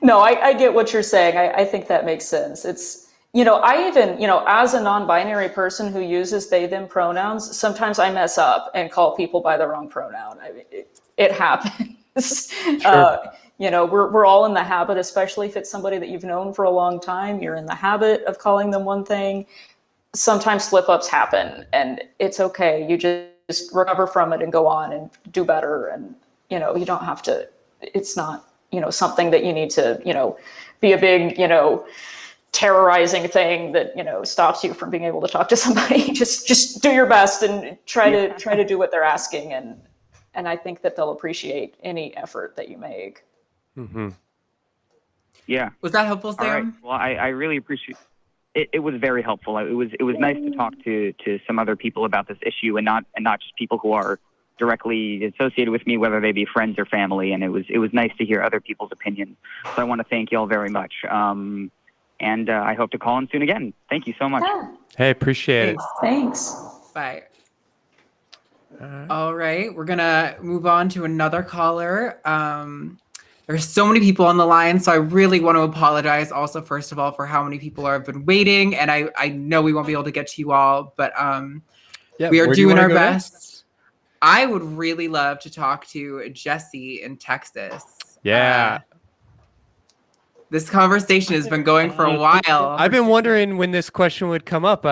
No, I get what you're saying. I think that makes sense. It's, I even, as a non-binary person who uses they, them pronouns, sometimes I mess up and call people by the wrong pronoun. I mean, it happens. Sure. We're all in the habit, especially if it's somebody that you've known for a long time, you're in the habit of calling them one thing. Sometimes slip-ups happen, and it's okay. You just recover from it and go on and do better. And, you don't have to, it's not, something that you need to, be a big, terrorizing thing that stops you from being able to talk to somebody. Just do your best and try to do what they're asking, and I think that they'll appreciate any effort that you make. Mm-hmm. Yeah. Was that helpful, Sam? All right. Well, I really appreciate it. It was very helpful. It was nice to talk to some other people about this issue, and not just people who are directly associated with me, whether they be friends or family. And it was nice to hear other people's opinions. So I want to thank you all very much. And I hope to call in soon again. Thank you so much. Yeah. Hey, appreciate it. Thanks. Bye. All right, we're gonna move on to another caller. There's so many people on the line, so I really want to apologize also, first of all, for how many people have been waiting, and I know we won't be able to get to you all, but we are doing our best. Next? I would really love to talk to Jessie in Texas. Yeah. This conversation has been going for a while. I've been wondering when this question would come up.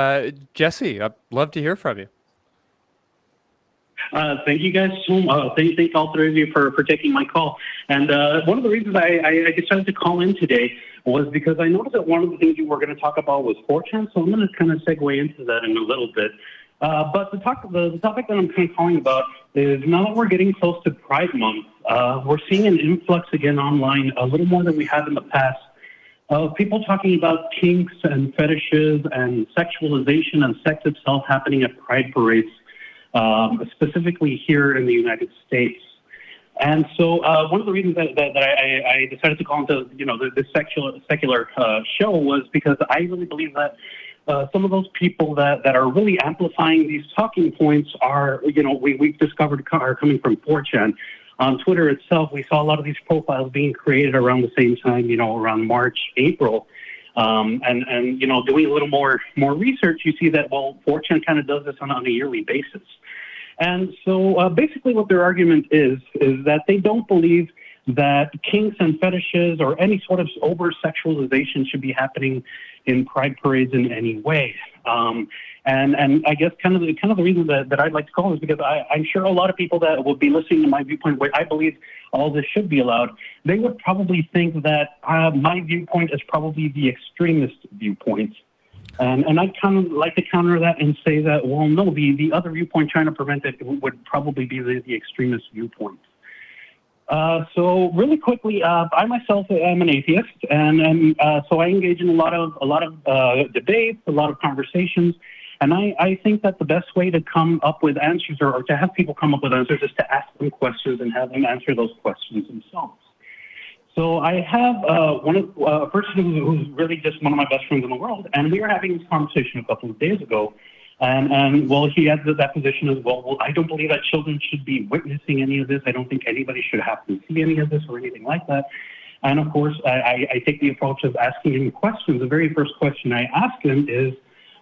Jessie, I'd love to hear from you. Thank you guys so much. Thank all three of you for taking my call. And one of the reasons I decided to call in today was because I noticed that one of the things you were going to talk about was 4chan, so I'm going to kind of segue into that in a little bit. But the topic that I'm kind of calling about is, now that we're getting close to Pride Month, we're seeing an influx again online, a little more than we have in the past, of people talking about kinks and fetishes and sexualization and sex itself happening at Pride parades, specifically here in the United States. And so one of the reasons that I decided to call into this secular show was because I really believe that some of those people that are really amplifying these talking points are, we've discovered are coming from 4chan. On Twitter itself, we saw a lot of these profiles being created around the same time, around March, April. And doing a little more research, you see that, 4chan kind of does this on a yearly basis. And so basically what their argument is that they don't believe that kinks and fetishes or any sort of over-sexualization should be happening in Pride parades in any way. And I guess kind of the reason that I'd like to call is because I'm sure a lot of people that will be listening to my viewpoint, where I believe all this should be allowed, they would probably think that my viewpoint is probably the extremist viewpoint. And I'd kind of like to counter that and say that, well, no, the other viewpoint trying to prevent it would probably be the extremist viewpoint. So really quickly, I myself am an atheist, and so I engage in a lot of debates, a lot of conversations, and I think that the best way to come up with answers or to have people come up with answers is to ask them questions and have them answer those questions themselves. So I have a person who's really just one of my best friends in the world, and we were having this conversation a couple of days ago And well, he had that position as well. Well, I don't believe that children should be witnessing any of this. I don't think anybody should have to see any of this or anything like that. And of course, I take the approach of asking him questions. The very first question I asked him is,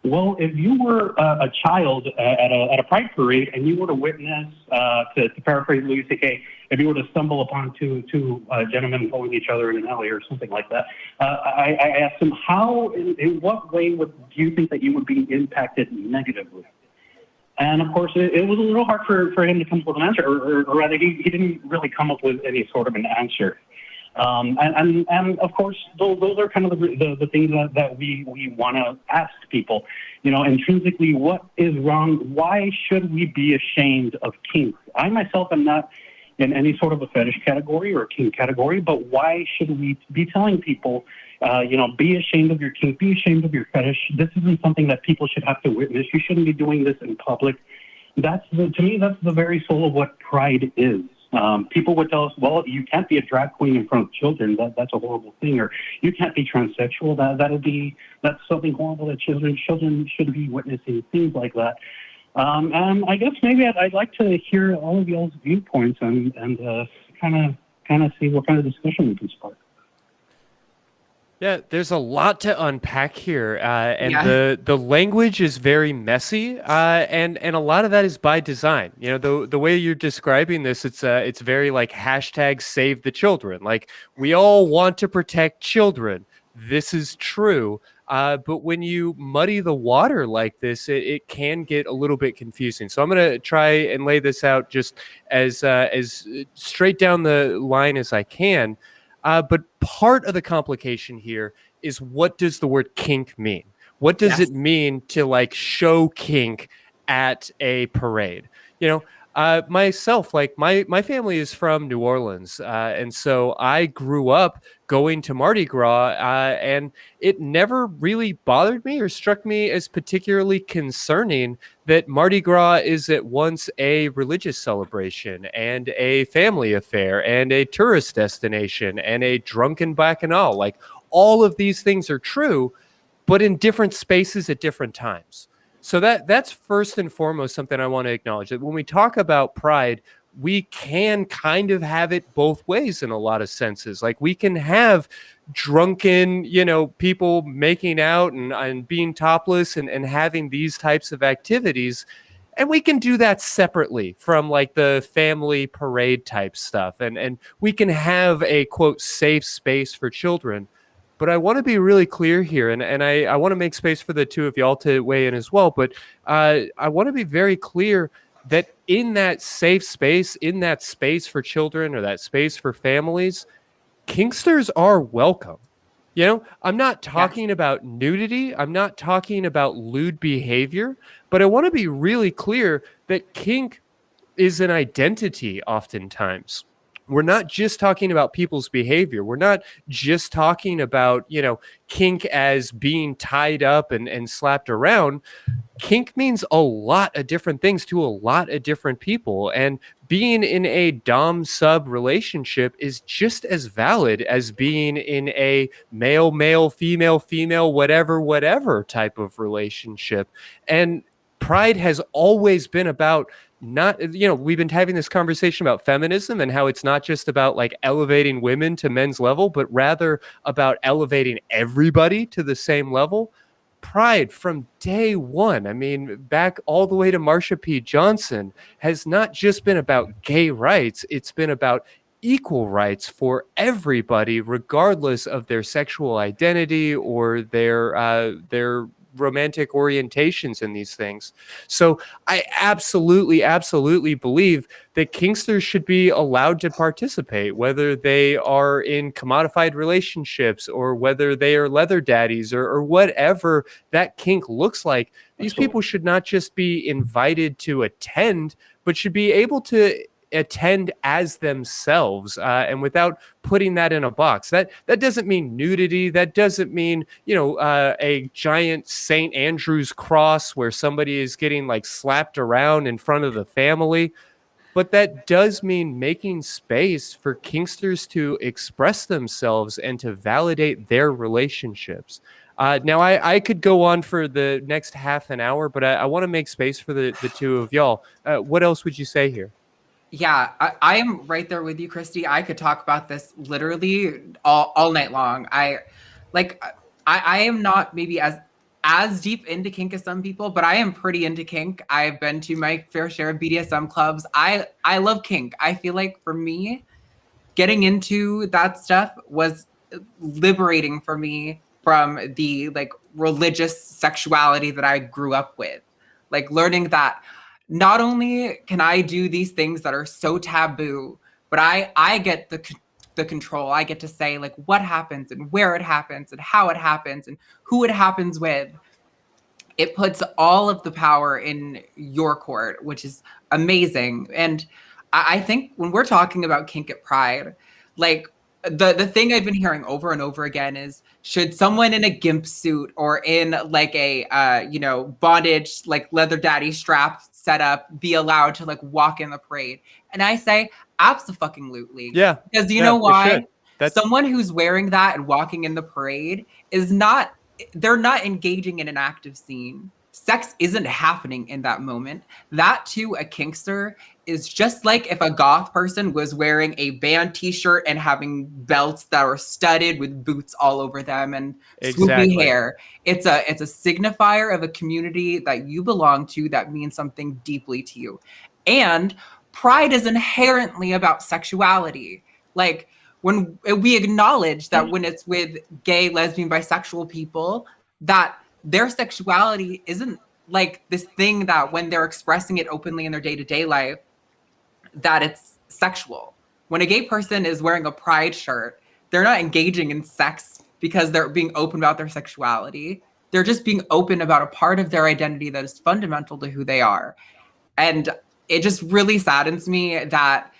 well, if you were a child at a pride parade and you were to witness, to paraphrase Louis C.K., if you were to stumble upon two gentlemen pulling each other in an alley or something like that, I asked him, how, in what way do you think that you would be impacted negatively? And of course, it was a little hard for him to come up with an answer, or rather, he didn't really come up with any sort of an answer. And of course, those are kind of the things that we want to ask people. You know, intrinsically, what is wrong? Why should we be ashamed of kink? I myself am not in any sort of a fetish category or a kink category, but why should we be telling people, be ashamed of your kink, be ashamed of your fetish? This isn't something that people should have to witness. You shouldn't be doing this in public. To me, that's the very soul of what pride is. People would tell us, well, you can't be a drag queen in front of children. That's a horrible thing. Or you can't be transsexual. That's something horrible that children should be witnessing, things like that. And I guess maybe I'd like to hear all of y'all's viewpoints and kind of see what kind of discussion we can spark. Yeah, there's a lot to unpack here, and the language is very messy, and a lot of that is by design. You know, the way you're describing this, it's very like hashtag save the children. Like, we all want to protect children. This is true, but when you muddy the water like this, it can get a little bit confusing. So I'm going to try and lay this out just as straight down the line as I can. But part of the complication here is, what does the word kink mean? What does it mean to like show kink at a parade? You know, myself, like my family is from New Orleans. And so I grew up going to Mardi Gras, and it never really bothered me or struck me as particularly concerning that Mardi Gras is at once a religious celebration and a family affair and a tourist destination and a drunken bacchanal. Like, all of these things are true, but in different spaces at different times. So that's first and foremost something I want to acknowledge, that when we talk about pride, we can kind of have it both ways in a lot of senses. Like, we can have drunken, people making out and being topless and having these types of activities. And we can do that separately from like the family parade type stuff. And we can have a, quote, safe space for children. But I want to be really clear here, and I want to make space for the two of y'all to weigh in as well. But I want to be very clear that in that safe space, in that space for children or that space for families, kinksters are welcome. You know, I'm not talking about nudity. I'm not talking about lewd behavior. But I want to be really clear that kink is an identity oftentimes. We're not just talking about people's behavior. We're not just talking about, kink as being tied up and slapped around. Kink means a lot of different things to a lot of different people. And being in a dom-sub relationship is just as valid as being in a male-male, female-female, whatever type of relationship. And pride has always been about we've been having this conversation about feminism and how it's not just about like elevating women to men's level, but rather about elevating everybody to the same level. Pride from day one, I mean, back all the way to Marsha P. Johnson, has not just been about gay rights. It's been about equal rights for everybody, regardless of their sexual identity or their romantic orientations in these things. So I absolutely believe that kinksters should be allowed to participate, whether they are in commodified relationships or whether they are leather daddies or whatever that kink looks like. These people should not just be invited to attend, but should be able to attend as themselves, and without putting that in a box. That doesn't mean nudity. That doesn't mean a giant St. Andrew's cross where somebody is getting like slapped around in front of the family. But that does mean making space for kinksters to express themselves and to validate their relationships. Now, I could go on for the next half an hour, but I want to make space for the two of y'all. What else would you say here? Yeah, I am right there with you, Christy. I could talk about this literally all night long. I am not maybe as deep into kink as some people, but I am pretty into kink. I've been to my fair share of BDSM clubs. I love kink. I feel like for me, getting into that stuff was liberating for me from the like religious sexuality that I grew up with. Like learning that not only can I do these things that are so taboo, but I get the control. I get to say like what happens and where it happens and how it happens and who it happens with. It puts all of the power in your court, which is amazing. And I think when we're talking about kink at Pride, like the thing I've been hearing over and over again is, should someone in a gimp suit or in like a bondage like leather daddy strap setup be allowed to like walk in the parade? And I say abso-fucking-lutely. Yeah, because you know why? That's Someone who's wearing that and walking in the parade they're not engaging in an active scene. Sex isn't happening in that moment. That to a kinkster is just like if a goth person was wearing a band t-shirt and having belts that are studded with boots all over them and swoopy hair. It's a signifier of a community that you belong to that means something deeply to you. And Pride is inherently about sexuality. Like when we acknowledge that when it's with gay, lesbian, bisexual people, that their sexuality isn't like this thing that when they're expressing it openly in their day-to-day life, that it's sexual. When a gay person is wearing a pride shirt, they're not engaging in sex because they're being open about their sexuality. They're just being open about a part of their identity that is fundamental to who they are. And it just really saddens me that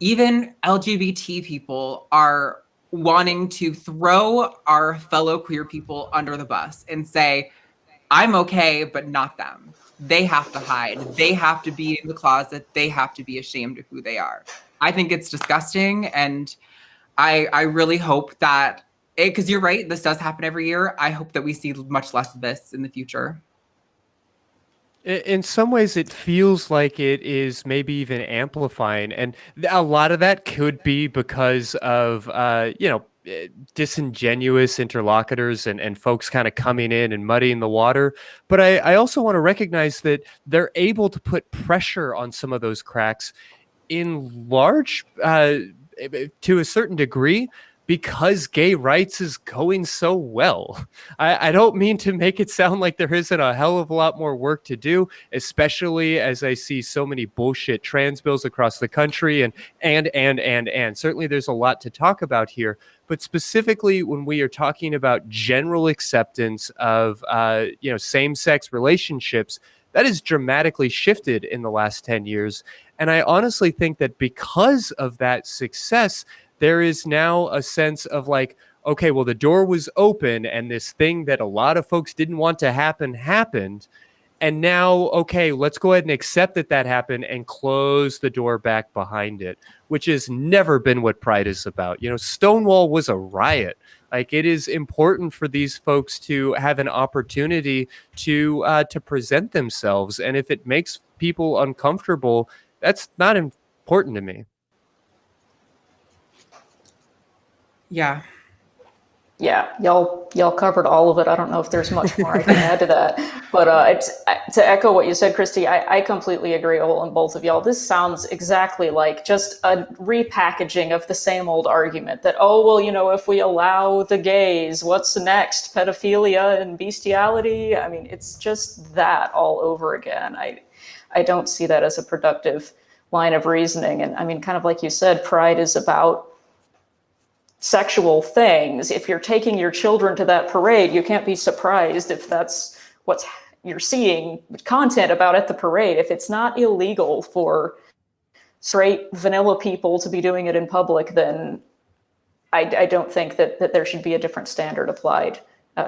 even LGBT people are wanting to throw our fellow queer people under the bus and say, I'm okay, but not them. They have to hide. They have to be in the closet. They have to be ashamed of who they are. I think it's disgusting. And I really hope that, because you're right, this does happen every year. I hope that we see much less of this in the future. In some ways, it feels like it is maybe even amplifying. And a lot of that could be because of, disingenuous interlocutors and folks kind of coming in and muddying the water. But I also want to recognize that they're able to put pressure on some of those cracks in large, to a certain degree, because gay rights is going so well. I don't mean to make it sound like there isn't a hell of a lot more work to do, especially as I see so many bullshit trans bills across the country and certainly there's a lot to talk about here. But specifically when we are talking about general acceptance of same-sex relationships, that has dramatically shifted in the last 10 years. And I honestly think that because of that success, there is now a sense of like, okay, well, the door was open and this thing that a lot of folks didn't want to happen happened. And now, okay, let's go ahead and accept that happened and close the door back behind it, which has never been what Pride is about. Stonewall was a riot. Like, it is important for these folks to have an opportunity to present themselves. And if it makes people uncomfortable, that's not important to me. Yeah. Yeah, y'all covered all of it. I don't know if there's much more I can add to that. But to echo what you said, Christy, I completely agree with both of y'all. This sounds exactly like just a repackaging of the same old argument that, oh, well, if we allow the gays, what's next? Pedophilia and bestiality? I mean, it's just that all over again. I don't see that as a productive line of reasoning. And I mean, kind of like you said, Pride is about sexual things. If you're taking your children to that parade, you can't be surprised if that's what you're seeing content about at the parade. If it's not illegal for straight vanilla people to be doing it in public, then I don't think that there should be a different standard applied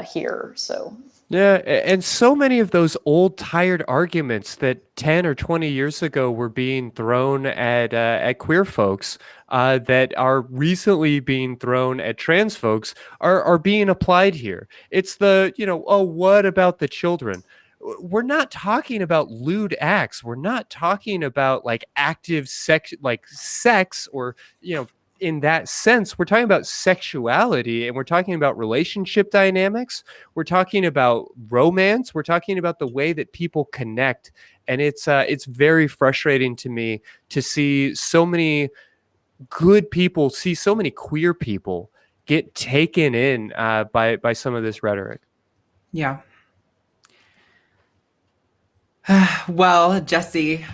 here. So Yeah, and so many of those old, tired arguments that 10 or 20 years ago were being thrown at queer folks that are recently being thrown at trans folks are being applied here. It's the, oh, what about the children? We're not talking about lewd acts. We're not talking about like active sex or, in that sense. We're talking about sexuality, and we're talking about relationship dynamics. We're talking about romance. We're talking about the way that people connect, and it's very frustrating to me to see so many good people, see so many queer people get taken in by some of this rhetoric. Yeah. Well, Jessie,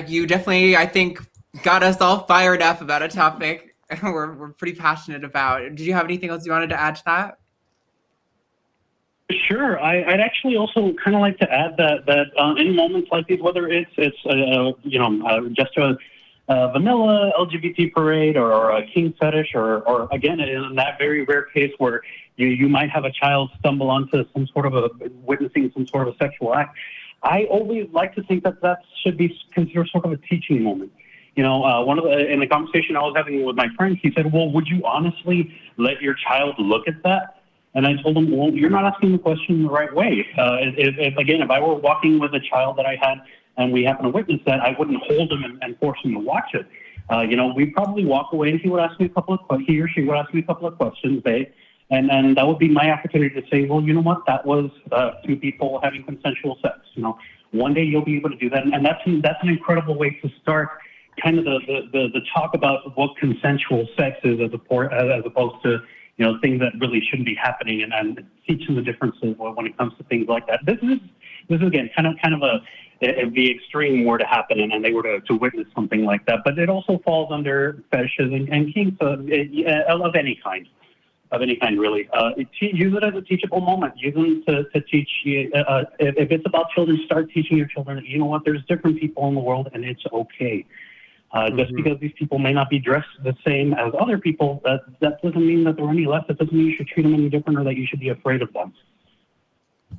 you definitely, I think, got us all fired up about a topic we're pretty passionate about. Did you have anything else you wanted to add to that? Sure. I'd actually also kind of like to add that in moments like these, whether it's just a vanilla LGBT parade or a kink fetish, or again, in that very rare case where you might have a child stumble onto witnessing some sort of a sexual act, I always like to think that should be considered sort of a teaching moment. In the conversation I was having with my friend, he said, well, would you honestly let your child look at that? And I told him, well, you're not asking the question the right way. If I were walking with a child that I had and we happen to witness that, I wouldn't hold him and force him to watch it. We'd probably walk away and he or she would ask me a couple of questions, and that would be my opportunity to say, well, you know what, that was two people having consensual sex. One day you'll be able to do that. And that's an incredible way to start kind of the talk about what consensual sex is as opposed to things that really shouldn't be happening, and teaching the differences when it comes to things like that. This is again kind of the extreme were to happen and they were to witness something like that. But it also falls under fetishes and kinks of any kind. Really. Use it as a teachable moment. Use them to teach. If it's about children, start teaching your children. You know what? There's different people in the world, and it's okay. Just because these people may not be dressed the same as other people, that doesn't mean that they're any less. That doesn't mean you should treat them any different or that you should be afraid of them.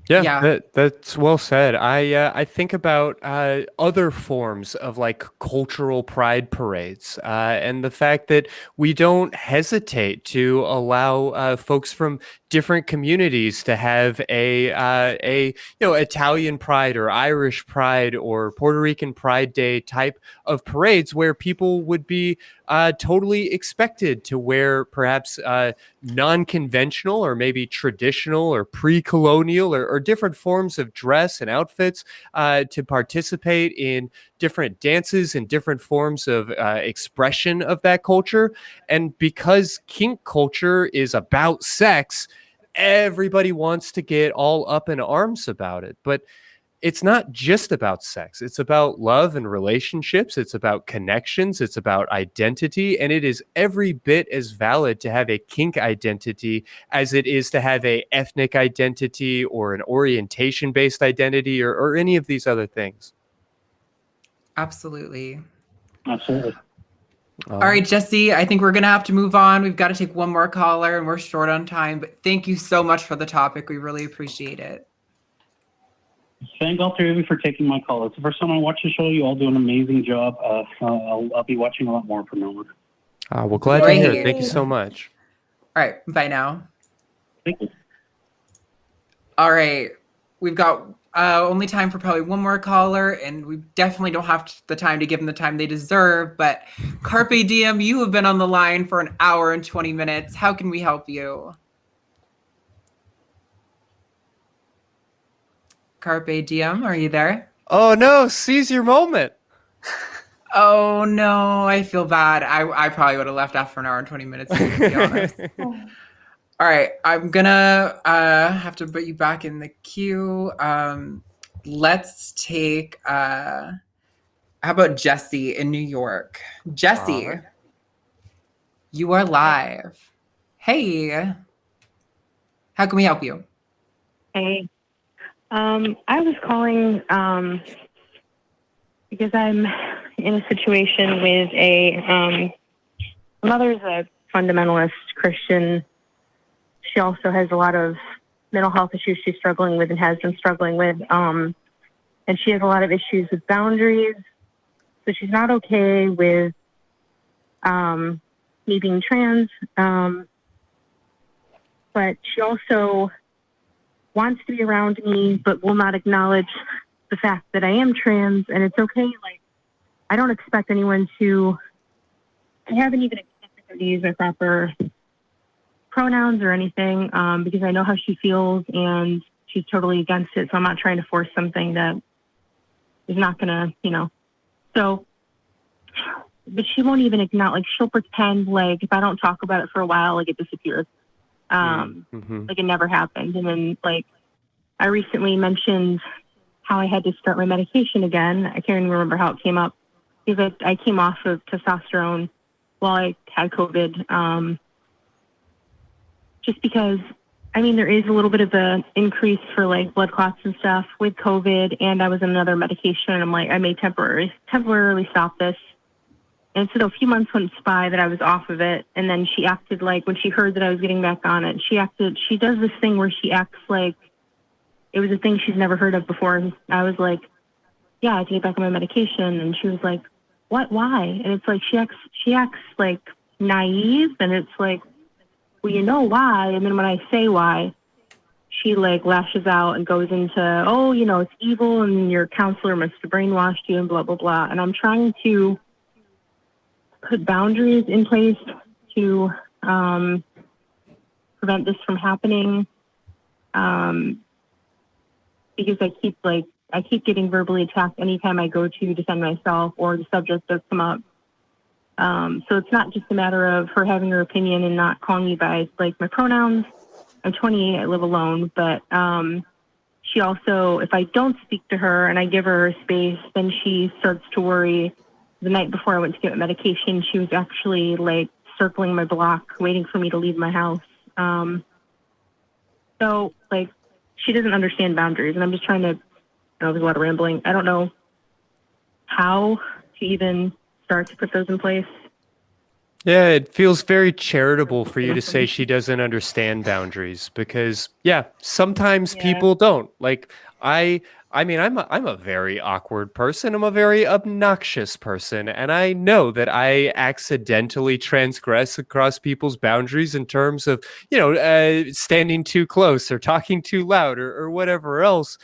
Yeah. That's well said. I think about other forms of like cultural pride parades, and the fact that we don't hesitate to allow folks from different communities to have a Italian pride or Irish pride or Puerto Rican Pride Day type of parades where people would be totally expected to wear perhaps non-conventional or maybe traditional or pre-colonial or different forms of dress and outfits to participate in different dances and different forms of expression of that culture. And because kink culture is about sex, everybody wants to get all up in arms about it. But it's not just about sex. It's about love and relationships. It's about connections. It's about identity. And it is every bit as valid to have a kink identity as it is to have a ethnic identity or an orientation-based identity or any of these other things. Absolutely. Absolutely. All right, Jessie, I think we're going to have to move on. We've got to take one more caller and we're short on time, but thank you so much for the topic. We really appreciate it. Thank all three of you for taking my call. It's the first time I watched the show. You all do an amazing job. I'll be watching a lot more from now on. Well, glad to hear it. Thank you so much. All right, bye now. Thank you. All right, we've got only time for probably one more caller, and we definitely don't have the time to give them the time they deserve, but Carpe Diem, you have been on the line for an hour and 20 minutes. How can we help you? Carpe Diem, are you there? Oh no, seize your moment. Oh no, I feel bad. I probably would have left after an hour and 20 minutes, to be honest. All right, I'm gonna have to put you back in the queue. Let's take, how about Jessie in New York? Jessie, you are live. Hey, how can we help you? Hey. I was calling because I'm in a situation with my mother's a fundamentalist Christian. She also has a lot of mental health issues she's struggling with and has been struggling with. And she has a lot of issues with boundaries. So she's not okay with me being trans. But she also wants to be around me, but will not acknowledge the fact that I am trans. And it's okay. Like, I don't expect anyone to, I haven't even expected her to use my proper pronouns or anything, because I know how she feels and she's totally against it. So I'm not trying to force something that is not gonna, so, but she won't even acknowledge, like, she'll pretend like if I don't talk about it for a while, like it disappears. Like it never happened. And then, like, I recently mentioned how I had to start my medication again. I can't even remember how it came up, because I came off of testosterone while I had COVID. Just because, I mean, there is a little bit of an increase for like blood clots and stuff with COVID, and I was on another medication, and I'm like, I may temporarily stop this. And so a few months went by that I was off of it, and then she acted like, when she heard that I was getting back on it, she does this thing where she acts like it was a thing she's never heard of before. And I was like, yeah, I have to get back on my medication. And she was like, what, why? And it's like, she acts like naive, and it's like, well, you know why? And then when I say why, she like lashes out and goes into, oh, it's evil and your counselor must have brainwashed you and blah, blah, blah. And I'm trying to put boundaries in place to prevent this from happening. Because I keep getting verbally attacked anytime I go to defend myself or the subject does come up. So it's not just a matter of her having her opinion and not calling me by like my pronouns. I'm 28, I live alone, but she also, if I don't speak to her and I give her space, then she starts to worry. The night before I went to get medication, she was actually like circling my block, waiting for me to leave my house. So like, she doesn't understand boundaries, and I'm just trying to, there's a lot of rambling. I don't know how to even start to put those in place. Yeah, it feels very charitable for you to say she doesn't understand boundaries, because sometimes people don't. Like I mean, I'm a very awkward person. I'm a very obnoxious person, and I know that I accidentally transgress across people's boundaries in terms of, standing too close or talking too loud or whatever else.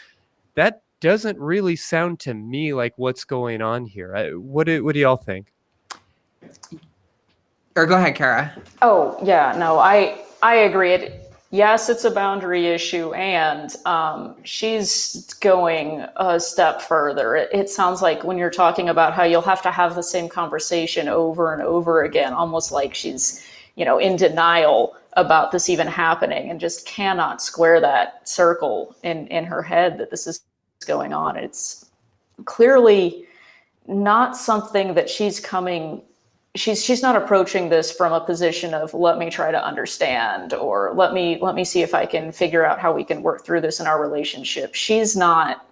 That doesn't really sound to me like what's going on here. What do y'all think? Or go ahead, Kara. Oh, yeah, no, I agree. Yes, it's a boundary issue, and she's going a step further. It sounds like when you're talking about how you'll have to have the same conversation over and over again, almost like she's, in denial about this even happening and just cannot square that circle in her head that this is going on. It's clearly not something that she's not approaching this from a position of, let me try to understand, or let me see if I can figure out how we can work through this in our relationship. She's not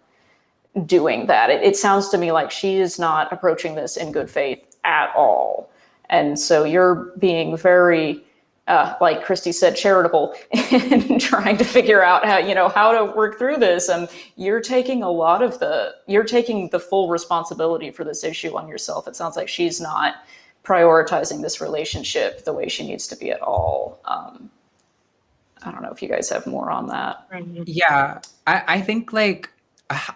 doing that. It sounds to me like she is not approaching this in good faith at all. And so you're being very, like Christy said, charitable in trying to figure out how to work through this. And you're taking the full responsibility for this issue on yourself. It sounds like she's not prioritizing this relationship the way she needs to be at all. I don't know if you guys have more on that. Yeah, I think like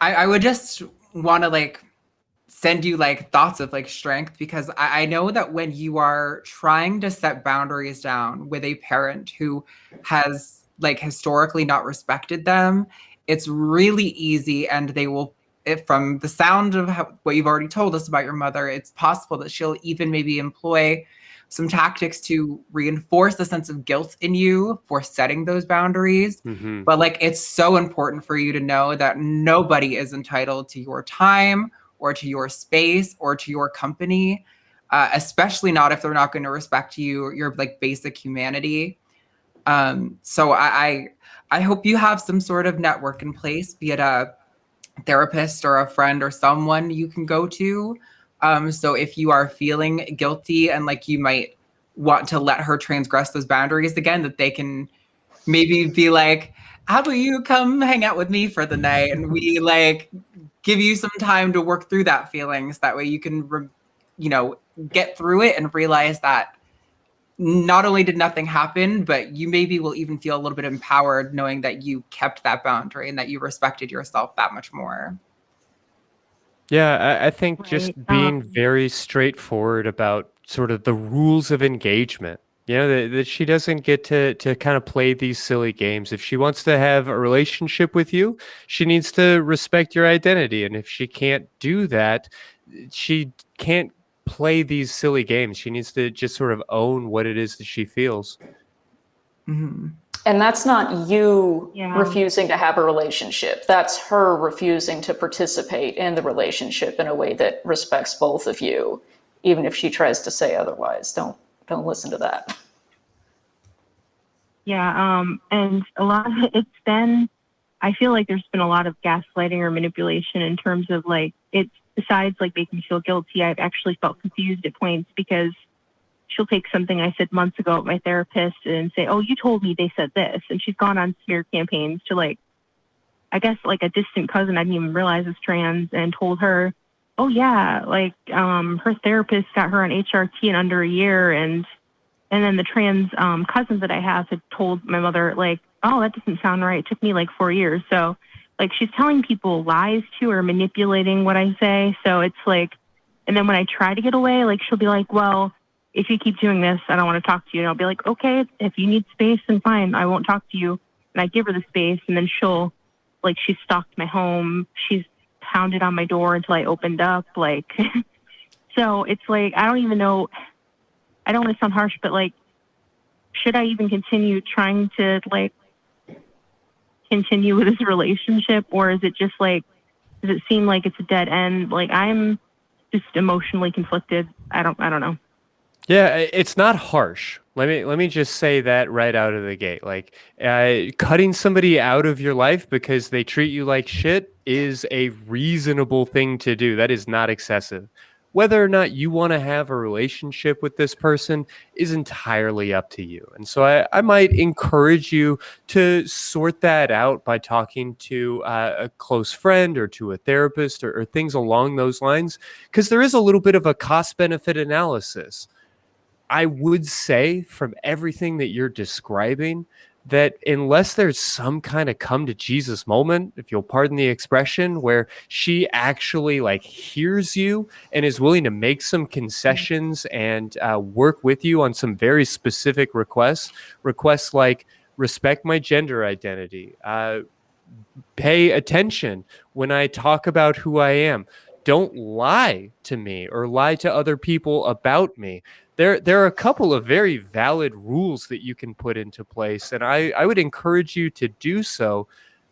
I would just want to like send you like thoughts of like strength, because I know that when you are trying to set boundaries down with a parent who has like historically not respected them, it's really easy, and they will, from the sound of what you've already told us about your mother, it's possible that she'll even maybe employ some tactics to reinforce the sense of guilt in you for setting those boundaries. Mm-hmm. But like, it's so important for you to know that nobody is entitled to your time or to your space or to your company, especially not if they're not going to respect you, your like basic humanity. So I hope you have some sort of network in place, be it a therapist or a friend or someone you can go to. So if you are feeling guilty and like you might want to let her transgress those boundaries again, that they can maybe be like, how about you come hang out with me for the night and we like give you some time to work through that feelings. That way you can, get through it and realize that not only did nothing happen, but you maybe will even feel a little bit empowered knowing that you kept that boundary and that you respected yourself that much more. Yeah, I think Right. just being very straightforward about sort of the rules of engagement. That she doesn't get to kind of play these silly games. If she wants to have a relationship with you, she needs to respect your identity. And if she can't do that, she can't play these silly games. She needs to just sort of own what it is that she feels. Mm-hmm. And that's not you Yeah. refusing to have a relationship. That's her refusing to participate in the relationship in a way that respects both of you, even if she tries to say otherwise. Don't listen to that. Yeah, and a lot of it's been, I feel like there's been a lot of gaslighting or manipulation in terms of like, it's besides like making me feel guilty, I've actually felt confused at points because she'll take something I said months ago at my therapist and say, oh, you told me they said this. And she's gone on smear campaigns to like, I guess like a distant cousin I didn't even realize is trans and told her, oh yeah, like her therapist got her on HRT in under a year. And then the trans cousin that I have had told my mother like, oh, that doesn't sound right. It took me like 4 years. So like she's telling people lies too or manipulating what I say. So it's like, and then when I try to get away, like she'll be like, well, if you keep doing this, I don't want to talk to you. And I'll be like, okay, if you need space, then fine, I won't talk to you. And I give her the space, and then she's stalked my home. She's pounded on my door until I opened up. Like, so it's like, I don't even know. I don't want to sound harsh, but like, should I even continue trying to like continue with this relationship, or is it just like, does it seem like it's a dead end? Like I'm just emotionally conflicted. I don't know. Yeah, it's not harsh. Let me just say that right out of the gate. Like, cutting somebody out of your life because they treat you like shit is a reasonable thing to do. That is not excessive. Whether or not you want to have a relationship with this person is entirely up to you. And so I might encourage you to sort that out by talking to a close friend or to a therapist or things along those lines, because there is a little bit of a cost-benefit analysis. I would say from everything that you're describing that unless there's some kind of come to Jesus moment, if you'll pardon the expression, where she actually like hears you and is willing to make some concessions and work with you on some very specific requests like respect my gender identity, pay attention when I talk about who I am, don't lie to me or lie to other people about me. There are a couple of very valid rules that you can put into place, and I would encourage you to do so.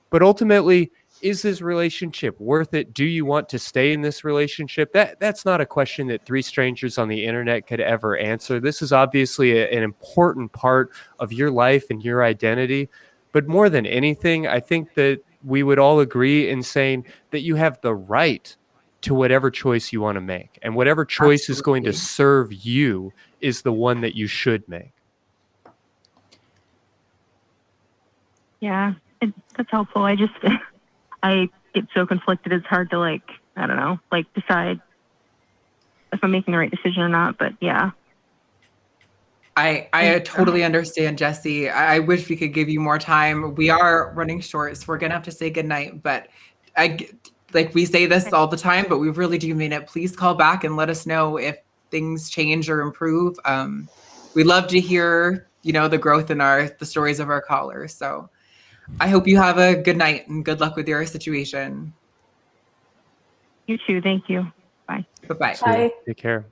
But ultimately, is this relationship worth it? Do you want to stay in this relationship? That's not a question that three strangers on the internet could ever answer. This is obviously an important part of your life and your identity. But more than anything, I think that we would all agree in saying that you have the right to whatever choice you want to make, and whatever choice is going to serve you is the one that you should make. Yeah, that's helpful. I get so conflicted. It's hard to like, I don't know, like decide if I'm making the right decision or not. But yeah. I totally understand, Jessie. I wish we could give you more time. We are running short, so we're gonna have to say goodnight. But we say this all the time, but we really do mean it. Please call back and let us know if things change or improve. We love to hear, the growth in the stories of our callers. So I hope you have a good night and good luck with your situation. You too. Thank you. Bye. Bye-bye. Bye. Take care.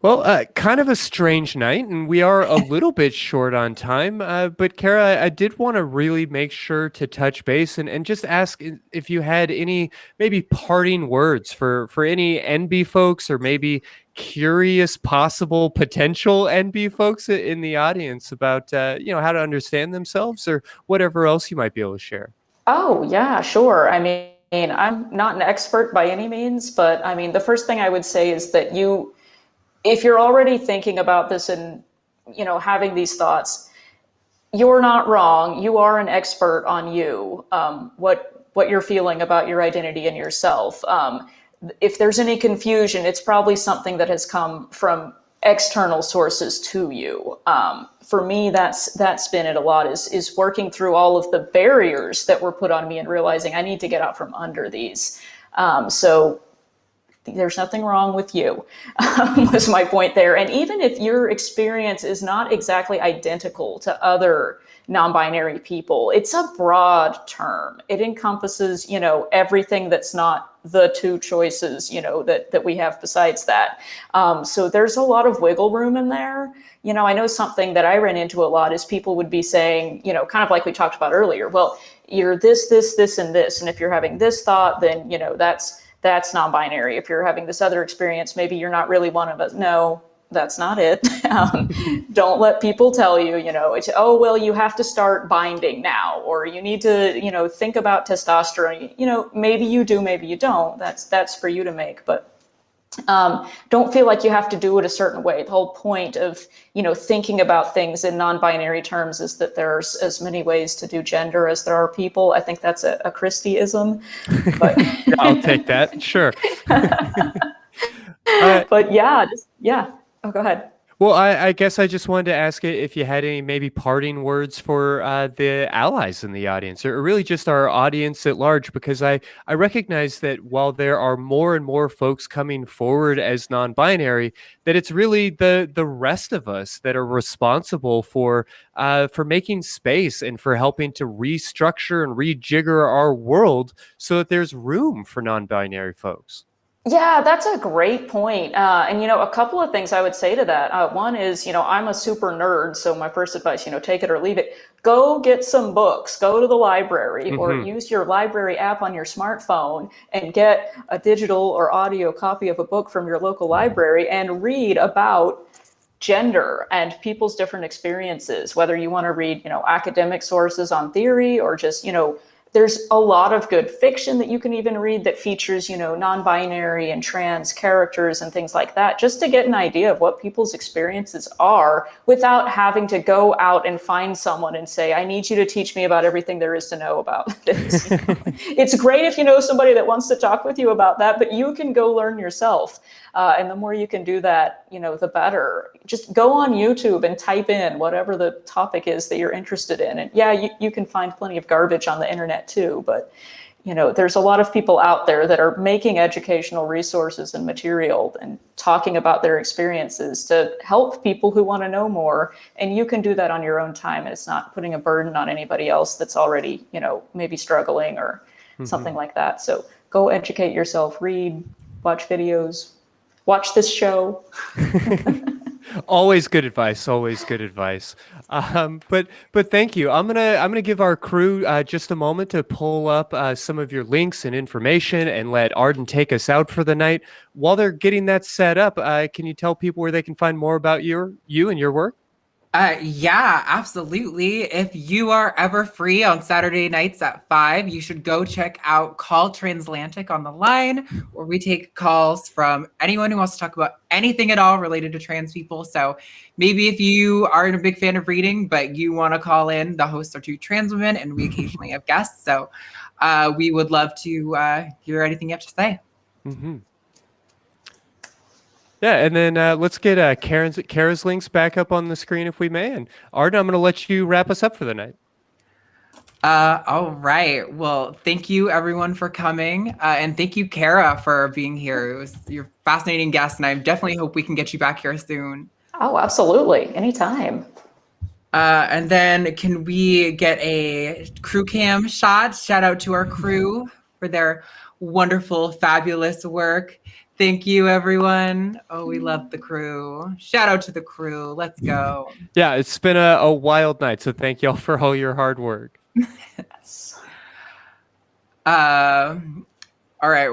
Well, kind of a strange night, and we are a little bit short on time. But Kara, I did want to really make sure to touch base and just ask if you had any maybe parting words for any Enby folks, or maybe curious possible potential Enby folks in the audience about how to understand themselves, or whatever else you might be able to share. Oh, yeah, sure. I mean, I'm not an expert by any means, but I mean, the first thing I would say is that if you're already thinking about this and, having these thoughts, you're not wrong. You are an expert on you. What you're feeling about your identity and yourself. If there's any confusion, it's probably something that has come from external sources to you. For me, that's been it a lot, is working through all of the barriers that were put on me and realizing I need to get out from under these. So there's nothing wrong with you, was my point there. And even if your experience is not exactly identical to other non-binary people, it's a broad term. It encompasses, everything that's not the two choices, that we have besides that. So there's a lot of wiggle room in there. I know something that I ran into a lot is people would be saying, kind of like we talked about earlier, well, you're this, and this. And if you're having this thought, then, that's non-binary. If you're having this other experience, maybe you're not really one of us. No, that's not it. Don't let people tell you, it's, oh, well, you have to start binding now, or you need to, think about testosterone. Maybe you do, maybe you don't. That's for you to make. But don't feel like you have to do it a certain way. The whole point of, thinking about things in non-binary terms is that there's as many ways to do gender as there are people. I think that's a Christy-ism. But I'll take that. Sure. But yeah. Oh, go ahead. Well, I guess I just wanted to ask if you had any maybe parting words for the allies in the audience, or really just our audience at large, because I recognize that while there are more and more folks coming forward as non-binary, that it's really the rest of us that are responsible for making space and for helping to restructure and rejigger our world so that there's room for non-binary folks. Yeah, that's a great point. And, a couple of things I would say to that. One is, I'm a super nerd. So my first advice, take it or leave it. Go get some books, go to the library, or use your library app on your smartphone and get a digital or audio copy of a book from your local library and read about gender and people's different experiences, whether you want to read, academic sources on theory or just, there's a lot of good fiction that you can even read that features, non-binary and trans characters and things like that, just to get an idea of what people's experiences are without having to go out and find someone and say, I need you to teach me about everything there is to know about this. It's great if you know somebody that wants to talk with you about that, but you can go learn yourself. And the more you can do that, the better. Just go on YouTube and type in whatever the topic is that you're interested in. And yeah, you can find plenty of garbage on the internet too, but there's a lot of people out there that are making educational resources and material and talking about their experiences to help people who want to know more. And you can do that on your own time. And it's not putting a burden on anybody else that's already, maybe struggling or something like that. So go educate yourself, read, watch videos, watch this show. Always good advice. Always good advice. But thank you. I'm gonna give our crew just a moment to pull up some of your links and information and let Arden take us out for the night. While they're getting that set up, can you tell people where they can find more about you and your work? Yeah, absolutely. If you are ever free on Saturday nights at 5, you should go check out Call Transatlantic on the Line, where we take calls from anyone who wants to talk about anything at all related to trans people. So maybe if you aren't a big fan of reading, but you want to call in, the hosts are two trans women, and we occasionally have guests. So we would love to hear anything you have to say. Mm-hmm. Yeah, and then let's get Kara's links back up on the screen if we may. And Arden, I'm going to let you wrap us up for the night. All right. Well, thank you everyone for coming. And thank you, Kara, for being here. You're a fascinating guest, and I definitely hope we can get you back here soon. Oh, absolutely. Anytime. And then can we get a crew cam shot? Shout out to our crew for their wonderful, fabulous work. Thank you, everyone. Oh, we love the crew. Shout out to the crew. Let's go. Yeah, it's been a wild night, so thank y'all for all your hard work. All right.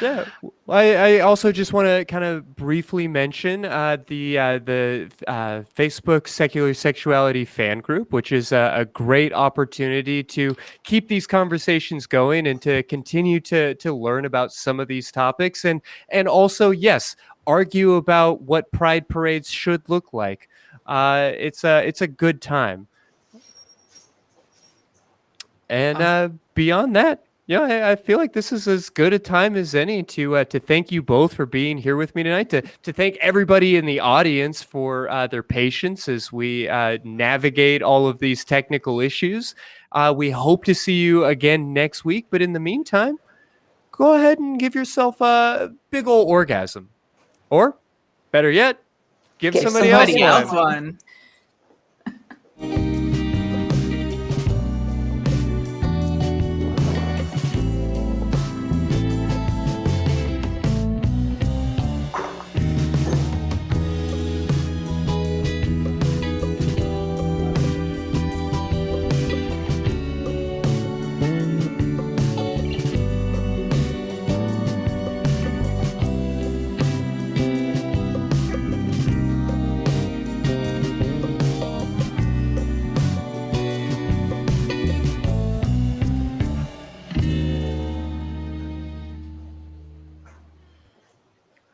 Yeah, I also just want to kind of briefly mention the Facebook Secular Sexuality fan group, which is a great opportunity to keep these conversations going and to continue to learn about some of these topics. And also, yes, argue about what pride parades should look like. It's a good time. And beyond that, yeah, I feel like this is as good a time as any to thank you both for being here with me tonight. To thank everybody in the audience for their patience as we navigate all of these technical issues. We hope to see you again next week. But in the meantime, go ahead and give yourself a big old orgasm, or better yet, give somebody else one.